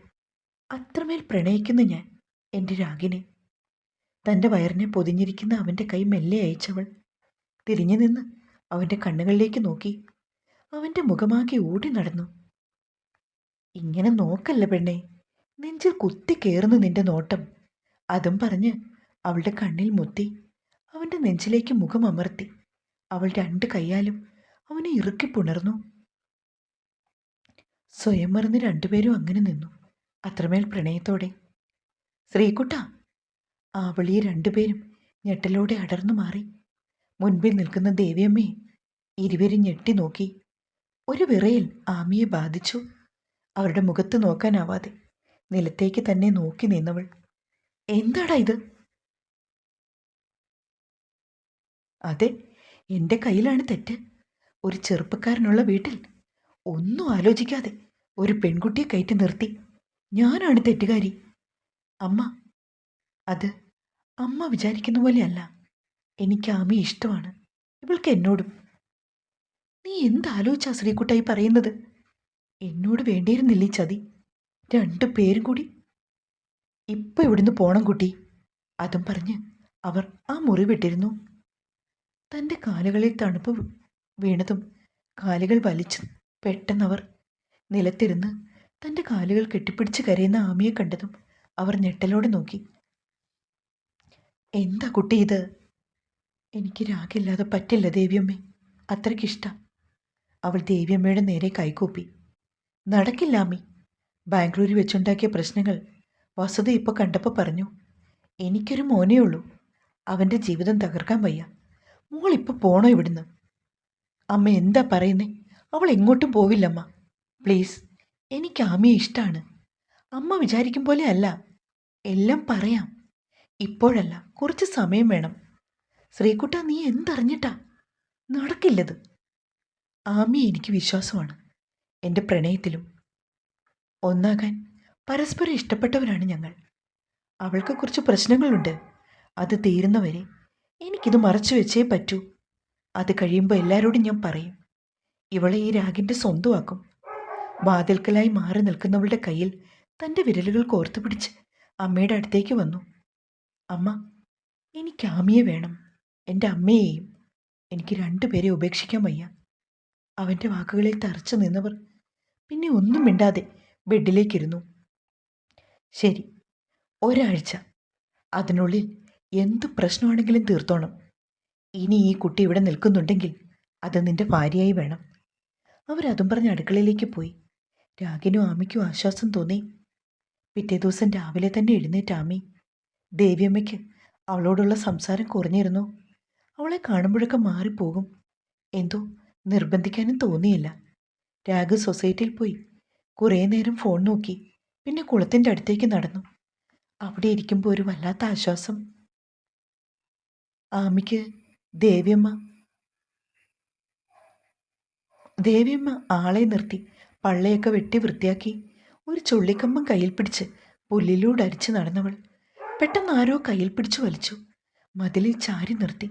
S1: അത്രമേൽ പ്രണയിക്കുന്ന ഞാൻ എൻ്റെ രാഗിനെ. തൻ്റെ വയറിനെ പൊതിഞ്ഞിരിക്കുന്ന അവൻ്റെ കൈ മെല്ലെ അയച്ചവൾ തിരിഞ്ഞു നിന്ന് അവൻ്റെ കണ്ണുകളിലേക്ക് നോക്കി. അവൻ്റെ മുഖമാകെ ഓടി നടന്നു. ഇങ്ങനെ നോക്കല്ല പെണ്ണേ, നെഞ്ചിൽ കുത്തി കയറുന്നു നിന്റെ നോട്ടം. അതും പറഞ്ഞ് അവളുടെ കണ്ണിൽ മുത്തി അവൻ്റെ നെഞ്ചിലേക്ക് മുഖം അമർത്തി അവൾ 2 കൈയാലും അവനെ ഇറുക്കി പുണർന്നു. സ്വയം മറന്ന് രണ്ടുപേരും അങ്ങനെ നിന്നു, അത്രമേൽ പ്രണയത്തോടെ. ശ്രീകുട്ട! ആ വിളിയെ രണ്ടുപേരും ഞെട്ടലോടെ അടർന്നു മാറി. മുൻപിൽ നിൽക്കുന്ന ദേവിയമ്മയെ ഇരുവരും ഞെട്ടി നോക്കി. ഒരു വിറയൽ ആമിയെ ബാധിച്ചു. അവരുടെ മുഖത്ത് നോക്കാനാവാതെ നിലത്തേക്ക് തന്നെ നോക്കി നിന്നവൾ, എന്താടാ ഇത്? അതെ, എൻ്റെ കയ്യിലാണ് തെറ്റ്. ഒരു ചെറുപ്പക്കാരനുള്ള വീട്ടിൽ ഒന്നും ആലോചിക്കാതെ ഒരു പെൺകുട്ടിയെ കയറ്റി നിർത്തി. ഞാനാണ് തെറ്റുകാരി. അമ്മ, അത് അമ്മ വിചാരിക്കുന്ന പോലെയല്ല. എനിക്ക് ആമിയെ ഇഷ്ടമാണ്, ഇവൾക്ക് എന്നോടും. നീ എന്താലോചിച്ചാ ശ്രീകുട്ടായി പറയുന്നത്? എന്നോട് വേണ്ടിയിരുന്നില്ല ഈ ചതി. 2 പേരും കൂടി. ഇപ്പം ഇവിടുന്ന് പോണം കുട്ടി. അതും പറഞ്ഞ് അവർ ആ മുറി വിട്ടിരുന്നു. തൻ്റെ കാലുകളിൽ തണുപ്പ് വീണതും കാലുകൾ വലിച്ചു പെട്ടെന്നവർ നിലത്തിരുന്ന് തൻ്റെ കാലുകൾ കെട്ടിപ്പിടിച്ച് കരയുന്ന ആമിയെ കണ്ടതും അവർ ഞെട്ടലോടെ നോക്കി. എന്താ കുട്ടി ഇത്? എനിക്ക് രാഗില്ലാതെ പറ്റില്ല ദേവിയമ്മേ, അത്രയ്ക്കിഷ്ടം. അവൾ ദേവിയമ്മയുടെ നേരെ കൈകൂപ്പി. നടക്കില്ല അമ്മി. ബാംഗ്ലൂരിൽ വെച്ചുണ്ടാക്കിയ പ്രശ്നങ്ങൾ വസുത ഇപ്പോൾ കണ്ടപ്പോൾ പറഞ്ഞു. എനിക്കൊരു മോനേ ഉള്ളൂ. അവൻ്റെ ജീവിതം തകർക്കാൻ വയ്യ. മോളിപ്പോൾ പോണോ ഇവിടുന്ന്? അമ്മ എന്താ പറയുന്നേ? അവൾ എങ്ങോട്ടും പോവില്ലമ്മ. പ്ലീസ്, എനിക്ക് ആമിയെ ഇഷ്ടമാണ്. അമ്മ വിചാരിക്കും പോലെ അല്ല. എല്ലാം പറയാം. ഇപ്പോഴല്ല, കുറച്ച് സമയം വേണം. ശ്രീകുട്ട, നീ എന്തറിഞ്ഞിട്ടാ? നടക്കില്ലത്. ആമിയെ എനിക്ക് വിശ്വാസമാണ്. എൻ്റെ പ്രണയത്തിലും ഒന്നാകാൻ പരസ്പരം ഇഷ്ടപ്പെട്ടവരാണ് ഞങ്ങൾ. അവൾക്ക് കുറച്ച് പ്രശ്നങ്ങളുണ്ട്. അത് തീരുന്നവരെ എനിക്കിത് മറച്ചു വെച്ചേ പറ്റൂ. അത് കഴിയുമ്പോൾ എല്ലാവരോടും ഞാൻ പറയും. ഇവളെ ഈ രാഗിൻ്റെ സ്വന്തമാക്കും. വാതിൽക്കലായി മാറി നിൽക്കുന്നവളുടെ കയ്യിൽ തൻ്റെ വിരലുകൾ കോർത്തു പിടിച്ച് അമ്മയുടെ അടുത്തേക്ക് വന്നു. അമ്മ, എനിക്ക് ആമിയെ വേണം, എൻ്റെ അമ്മയെയും. എനിക്ക് 2 പേരെ ഉപേക്ഷിക്കാൻ വയ്യ. അവൻ്റെ വാക്കുകളിൽ തറച്ചു നിന്നവർ പിന്നെ ഒന്നും മിണ്ടാതെ ബെഡിലേക്കിരുന്നു. ശരി, ഒരാഴ്ച. അതിനുള്ളിൽ എന്ത് പ്രശ്നമാണെങ്കിലും തീർത്തോണം. ഇനി ഈ കുട്ടി ഇവിടെ നിൽക്കുന്നുണ്ടെങ്കിൽ അത് നിന്റെ ഭാര്യയായി വേണം. അവരതും പറഞ്ഞ് അടുക്കളയിലേക്ക് പോയി. രാഗിനും ആമിക്കും ആശ്വാസം തോന്നി. പിറ്റേ ദിവസം രാവിലെ തന്നെ എഴുന്നേറ്റ് ആമി. ദേവിയമ്മയ്ക്ക് അവളോടുള്ള സംസാരം കുറഞ്ഞിരുന്നു. അവളെ കാണുമ്പോഴൊക്കെ മാറിപ്പോകും. എന്തോ നിർബന്ധിക്കാനും തോന്നിയില്ല. രാഘു സൊസൈറ്റിയിൽ പോയി കുറേ നേരം ഫോൺ നോക്കി. പിന്നെ കുളത്തിൻ്റെ അടുത്തേക്ക് നടന്നു. അവിടെ ഇരിക്കുമ്പോൾ ഒരു വല്ലാത്ത ആശ്വാസം. ആമിക്ക് ദേവിയമ്മ ആളെ നിർത്തി പള്ളയൊക്കെ വെട്ടി വൃത്തിയാക്കി ഒരു ചുള്ളിക്കമ്പം കയ്യിൽ പിടിച്ച് പുല്ലിലൂടെ അരിച്ച് നടന്നവൾ പെട്ടെന്ന് ആരോ കയ്യിൽ പിടിച്ചു വലിച്ചു. മതിലിൽ ചാരി നിർത്തി.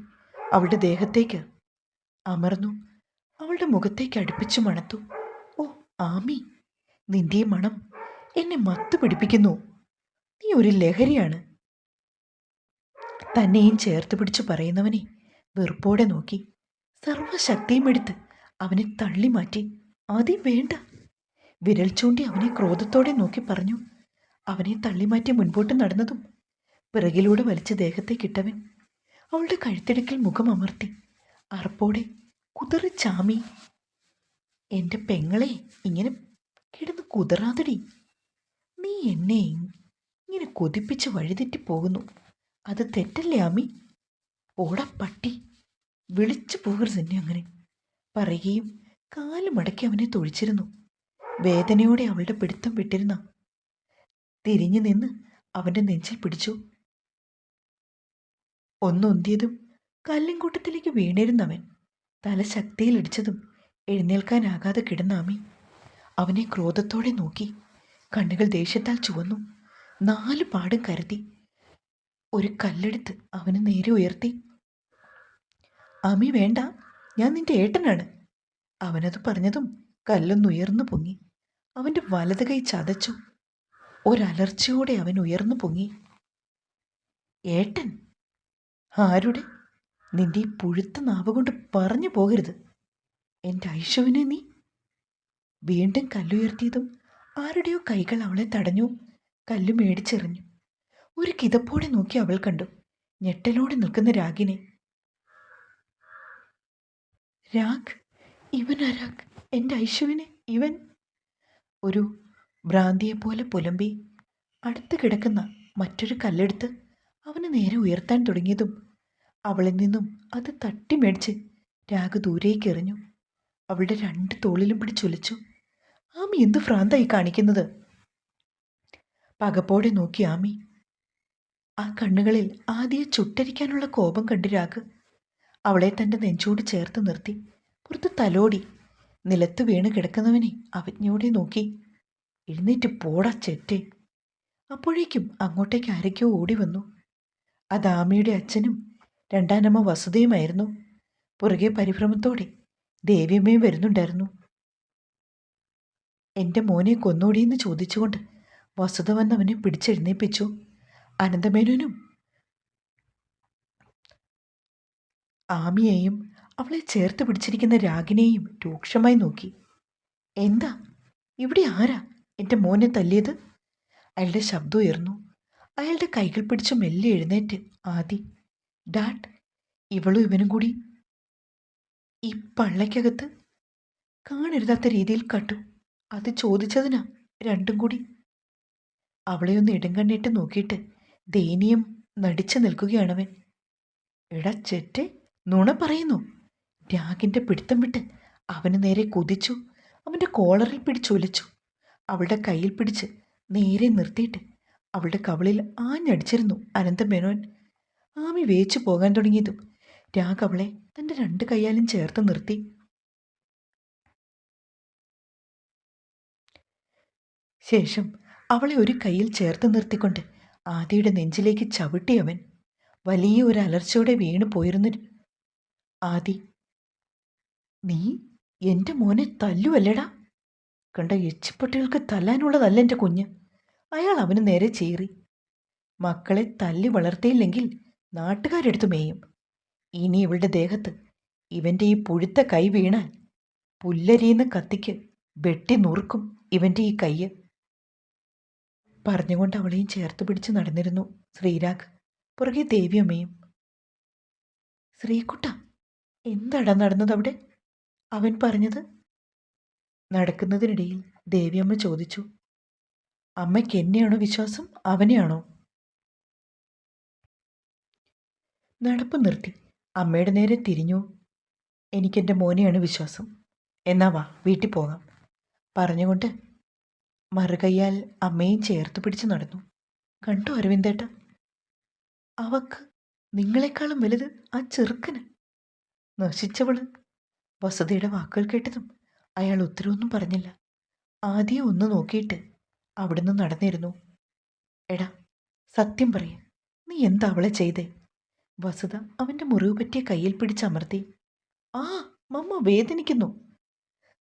S1: അവളുടെ ദേഹത്തേക്ക് അമർന്നു. അവളുടെ മുഖത്തേക്ക് അടുപ്പിച്ചു മണത്തു. ഓ ആമി, നിന്റെ ഈ മണം എന്നെ മത്ത് പിടിപ്പിക്കുന്നു. നീ ഒരു ലഹരിയാണ്. തന്നെയും ചേർത്ത് പിടിച്ചു പറയുന്നവനെ വെറുപ്പോടെ നോക്കി. സർവശക്തിയും എടുത്ത് അവനെ തള്ളി മാറ്റി. ആദ്യം വേണ്ട. വിരൽ ചൂണ്ടി അവനെ ക്രോധത്തോടെ നോക്കി പറഞ്ഞു. അവനെ തള്ളിമാറ്റി മുൻപോട്ട് നടന്നതും പിറകിലൂടെ വലിച്ച് ദേഹത്തേക്കിട്ടവൻ അവളുടെ കഴുത്തിടക്കിൽ മുഖം അമർത്തി അറപ്പോടെ കുതിറി ചാമി. എൻ്റെ പെങ്ങളെ, ഇങ്ങനെ കിടന്ന് കുതിറാതടി. നീ എന്നെ ഇങ്ങനെ കൊതിപ്പിച്ച് വഴിതെറ്റി പോകുന്നു. അത് തെറ്റല്ലേ ആമി? ഓടാ പട്ടി, വിളിച്ചു പോകരുത് എന്നെ അങ്ങനെ പറയുകയും കാല് മടക്കി അവനെ തൊഴിച്ചിരുന്നു. വേദനയോടെ അവളുടെ പിടുത്തം വിട്ടിരുന്ന തിരിഞ്ഞു നിന്ന് അവൻ്റെ നെഞ്ചിൽ പിടിച്ചു. ഒന്നൊന്തിയതും കല്ലിൻകൂട്ടത്തിലേക്ക് വീണിരുന്നവൻ തല ശക്തിയിലിടിച്ചതും എഴുന്നേൽക്കാനാകാതെ കിടന്ന ആമി അവനെ ക്രോധത്തോടെ നോക്കി. കണ്ണുകൾ ദേഷ്യത്താൽ ചുവന്നു. 4 പാടും കരുതി ഒരു കല്ലെടുത്ത് അവന് നേരെ ഉയർത്തി. ആമി വേണ്ട, ഞാൻ നിന്റെ ഏട്ടനാണ്. അവനത് പറഞ്ഞതും കല്ലൊന്നുയർന്നു പൊങ്ങി. അവൻ്റെ വലത് കൈ ചതച്ചു. ഒരലർച്ചയോടെ അവൻ ഉയർന്നു പൊങ്ങി. ഏട്ടൻ? ആരുടെ? നിന്റെ ഈ പുഴുത്ത നാവ് കൊണ്ട് പറഞ്ഞു പോകരുത്. എൻ്റെ ഐശുവിനെ നീ? വീണ്ടും കല്ലുയർത്തിയതും ആരുടെയോ കൈകൾ അവളെ തടഞ്ഞു. കല്ല് മേടിച്ചെറിഞ്ഞു. ഒരു കിതപ്പോടെ നോക്കി അവൾ കണ്ടു ഞെട്ടലോടെ നിൽക്കുന്ന രാഗിനെ. രാഗ്, ഇവനാ രാഗ്, എൻ്റെ ഐശുവിനെ ഇവൻ? ഒരു ഭ്രാന്തിയെപ്പോലെ പുലമ്പി അടുത്ത് കിടക്കുന്ന മറ്റൊരു കല്ലെടുത്ത് അവന് നേരെ ഉയർത്താൻ തുടങ്ങിയതും അവളിൽ നിന്നും അത് തട്ടി മേടിച്ച് രാഗ് ദൂരേക്ക് എറിഞ്ഞു. അവളുടെ 2 തോളിലും പിടിച്ചൊലിച്ചു. ആമി എന്ത് ഭ്രാന്തായി കാണിക്കുന്നത്? പകപ്പോടെ നോക്കി ആമി. ആ കണ്ണുകളിൽ ആദിയെ ചുട്ടരിക്കാനുള്ള കോപം കണ്ട് രാഗ് അവളെ തൻ്റെ നെഞ്ചോട് ചേർത്ത് നിർത്തി പുറത്ത് തലോടി നിലത്ത് വീണ് കിടക്കുന്നവനെ അവജ്ഞയോടെ നോക്കി. എഴുന്നേറ്റ് പോടാ ചെറ്റെ. അപ്പോഴേക്കും അങ്ങോട്ടേക്ക് ആരൊക്കെയോ ഓടി വന്നു. അത് ആമിയുടെ അച്ഛനും രണ്ടാനമ്മ വസുതയുമായിരുന്നു. പുറകെ പരിഭ്രമത്തോടെ ദേവിയമ്മയും വരുന്നുണ്ടായിരുന്നു. എൻ്റെ മോനെ കൊന്നോടിയെന്ന് ചോദിച്ചുകൊണ്ട് വസുത വന്നവനെ പിടിച്ചെഴുന്നേൽപ്പിച്ചു. അനന്തമേനോനും ആമിയെയും അവളെ ചേർത്ത് പിടിച്ചിരിക്കുന്ന രാഗിനെയും രൂക്ഷമായി നോക്കി. എന്താ ഇവിടെ ആരാ എൻ്റെ മോനെ തല്ലിയത്? അയാളുടെ ശബ്ദം ഉയർന്നു. അയാളുടെ കൈകൾ പിടിച്ച് മെല്ലെ എഴുന്നേറ്റ് ആദി. ഡാഡ്, ഇവളും ഇവനും കൂടി ഈ പള്ളയ്ക്കകത്ത് കാണരുതാത്ത രീതിയിൽ കണ്ടു. അത് ചോദിച്ചതിനാ രണ്ടും കൂടി. അവളെ ഒന്ന് ഇടങ്കണ്ണിട്ട് നോക്കിയിട്ട് ദയനീയം നടിച്ചു നിൽക്കുകയാണവൻ. എടാ ചെറ്റെ, നുണ പറയുന്നു. രാഗിൻ്റെ പിടുത്തം വിട്ട് അവന് നേരെ കുതിച്ചു. അവൻ്റെ കോളറിൽ പിടിച്ചൊലിച്ചു. അവളുടെ കയ്യിൽ പിടിച്ച് നേരെ നിർത്തിയിട്ട് അവളുടെ കവളിൽ ആഞ്ഞടിച്ചിരുന്നു അനന്തമേനോൻ. ആമി വേച്ചു പോകാൻ തുടങ്ങിയതും രാഗ് അവളെ തൻ്റെ 2 കൈയാലും ചേർത്ത് നിർത്തി. ശേഷം അവളെ ഒരു കൈയിൽ ചേർത്ത് നിർത്തിക്കൊണ്ട് ആദിയുടെ നെഞ്ചിലേക്ക് ചവിട്ടിയവൻ വലിയ ഒരു അലർച്ചയോടെ വീണു പോയിരുന്നു. ആദി, നീ എൻ്റെ മോനെ തല്ലുവല്ലടാ. കണ്ട എച്ചിപ്പട്ടികൾക്ക് തല്ലാനുള്ളതല്ല എൻ്റെ കുഞ്ഞ്. അയാൾ അവന് നേരെ ചീറി. മക്കളെ തല്ലി വളർത്തിയില്ലെങ്കിൽ നാട്ടുകാരെടുത്തു മേയും. ഇനി ഇവളുടെ ദേഹത്ത് ഇവൻ്റെ ഈ പുഴുത്ത കൈ വീണാൽ പുല്ലരിയുന്ന കത്തിക്ക് വെട്ടി നുറുക്കും ഇവൻ്റെ ഈ കയ്യ്. പറഞ്ഞുകൊണ്ട് അവളെയും ചേർത്ത് പിടിച്ച് നടന്നിരുന്നു ശ്രീരാഗ്. പുറകെ ദേവിയമ്മയും. ശ്രീകുട്ട, എന്താടാ നടന്നതവിടെ? അവൻ പറഞ്ഞത്. നടക്കുന്നതിനിടയിൽ ദേവിയമ്മ ചോദിച്ചു. അമ്മയ്ക്ക് എന്നെയാണോ വിശ്വാസം, അവനെയാണോ? നടപ്പ് നിർത്തി അമ്മയുടെ നേരെ തിരിഞ്ഞു. എനിക്കെൻ്റെ മോനെയാണ് വിശ്വാസം. എന്നാ വാ, വീട്ടിൽ പോകാം. പറഞ്ഞുകൊണ്ട് മറുകയ്യാൽ അമ്മയും ചേർത്ത് പിടിച്ച് നടന്നു. കണ്ടു അരവിന്ദേട്ട, അവക്ക് നിങ്ങളെക്കാളും വലുത് ആ ചെറുക്കന്. നശിച്ചവള്. വസുതയുടെ വാക്കുകൾ കേട്ടതും അയാൾ ഉത്തരവൊന്നും പറഞ്ഞില്ല. ആദ്യം ഒന്ന് നോക്കിയിട്ട് അവിടുന്ന് നടന്നിരുന്നു. എടാ, സത്യം പറയ, നീ എന്താ അവളെ ചെയ്തേ? വസുത അവൻ്റെ മുറിവ് പറ്റിയ കയ്യിൽ പിടിച്ചമർത്തി. ആ, മമ്മ വേദനിക്കുന്നു.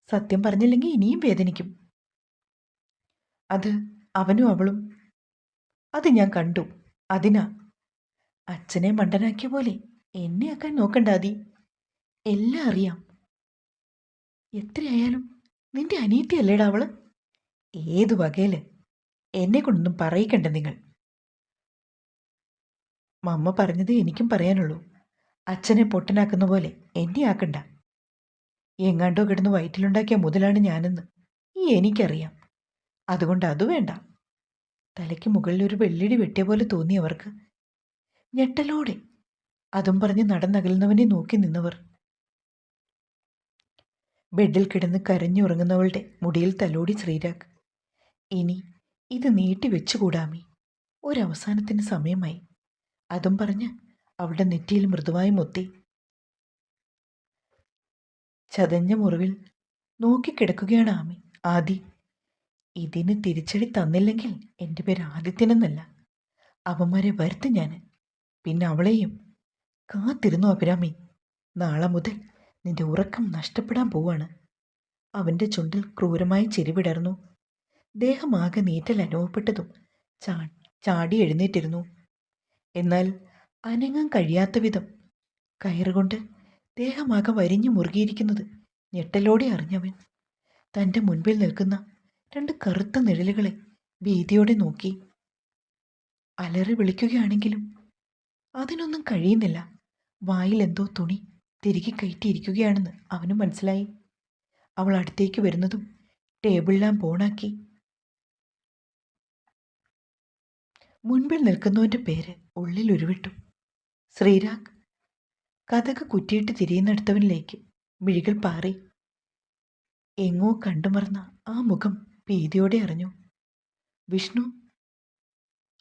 S1: സത്യം പറഞ്ഞില്ലെങ്കിൽ ഇനിയും വേദനിക്കും. അത് അവനും അവളും. അത് ഞാൻ കണ്ടു. അതിനാ അച്ഛനെ മണ്ടനാക്കിയ പോലെ എന്നെ ആക്കാൻ നോക്കണ്ട ആദി. എല്ലാം അറിയാം. എത്രയായാലും നിന്റെ അനിയത്തിയല്ലേടാ അവള്. ഏതു വകയില്? എന്നെ കൊണ്ടൊന്നും പറയിക്കണ്ട നിങ്ങൾ. മമ്മ പറഞ്ഞത് എനിക്കും പറയാനുള്ളൂ. അച്ഛനെ പൊട്ടനാക്കുന്ന പോലെ എന്നെ ആക്കണ്ട. എങ്ങാണ്ടോ കിടന്ന് വയറ്റിലുണ്ടാക്കിയ മുതലാണ് ഞാനെന്ന് എനിക്കറിയാം. അതുകൊണ്ട് അത് വേണ്ട. തലയ്ക്ക് മുകളിൽ ഒരു വെള്ളിടി വെട്ടിയ പോലെ തോന്നിയവർക്ക്. ഞെട്ടലോടെ അതും പറഞ്ഞ് നടന്നകലുന്നവനെ നോക്കി നിന്നവർ. ബെഡിൽ കിടന്ന് കരഞ്ഞുറങ്ങുന്നവളുടെ മുടിയിൽ തലോടി ശ്രീരാഗ്. ഇനി ഇത് നീട്ടി വെച്ചുകൂടാമി. ഒരവസാനത്തിന് സമയമായി. അതും പറഞ്ഞ് അവളുടെ നെറ്റിയിൽ മൃദുവായി മുത്തി. ചതഞ്ഞ മുറിവിൽ നോക്കിക്കിടക്കുകയാണ് ആമി. ആദി, ഇതിന് തിരിച്ചടി തന്നില്ലെങ്കിൽ എൻ്റെ പേര് ആദിത്യനെന്നല്ല. അവന്മാരെ വരുത്തും ഞാൻ. പിന്നെ അവളെയും. കാത്തിരുന്നു അഭിരാമി. നാളെ മുതൽ നിന്റെ ഉറക്കം നഷ്ടപ്പെടാൻ പോവാണ്. അവൻ്റെ ചുണ്ടിൽ ക്രൂരമായി ചിരിവിടർന്നു. ദേഹമാകെ നീറ്റൽ അനുഭവപ്പെട്ടതും ചാടി എഴുന്നേറ്റിരുന്നു. എന്നാൽ അനങ്ങാൻ കഴിയാത്ത വിധം കയറുകൊണ്ട് ദേഹമാകെ വരിഞ്ഞു മുറുകിയിരിക്കുന്നത് ഞെട്ടലോടെ അറിഞ്ഞവൻ തൻ്റെ മുൻപിൽ നിൽക്കുന്ന 2 കറുത്ത നിഴലുകളെ ഭീതിയോടെ നോക്കി. അലറി വിളിക്കുകയാണെങ്കിലും അതിനൊന്നും കഴിയുന്നില്ല. വായിൽ എന്തോ തുണി തിരികെ കയറ്റിയിരിക്കുകയാണെന്ന് അവനും മനസ്സിലായി. അവൾ അടുത്തേക്ക് വരുന്നതും ടേബിളിലാം ഓണാക്കി. മുൻപിൽ നിൽക്കുന്നവൻ്റെ പേര് ഉള്ളിൽ ഉരുവിട്ടു. ശ്രീരാഗ്. കഥക് കുറ്റിയിട്ട് തിരിയുന്നിടത്തവനിലേക്ക് മിഴികൾ പാറി. എങ്ങോ കണ്ടുമറന്ന ആ മുഖം ഭീതിയോടെ അറിഞ്ഞു. വിഷ്ണു.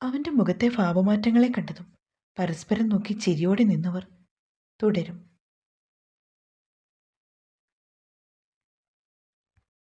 S1: അവൻ്റെ മുഖത്തെ ഭാവമാറ്റങ്ങളെ കണ്ടതും പരസ്പരം നോക്കി ചിരിയോടെ നിന്നവർ. തുടരും.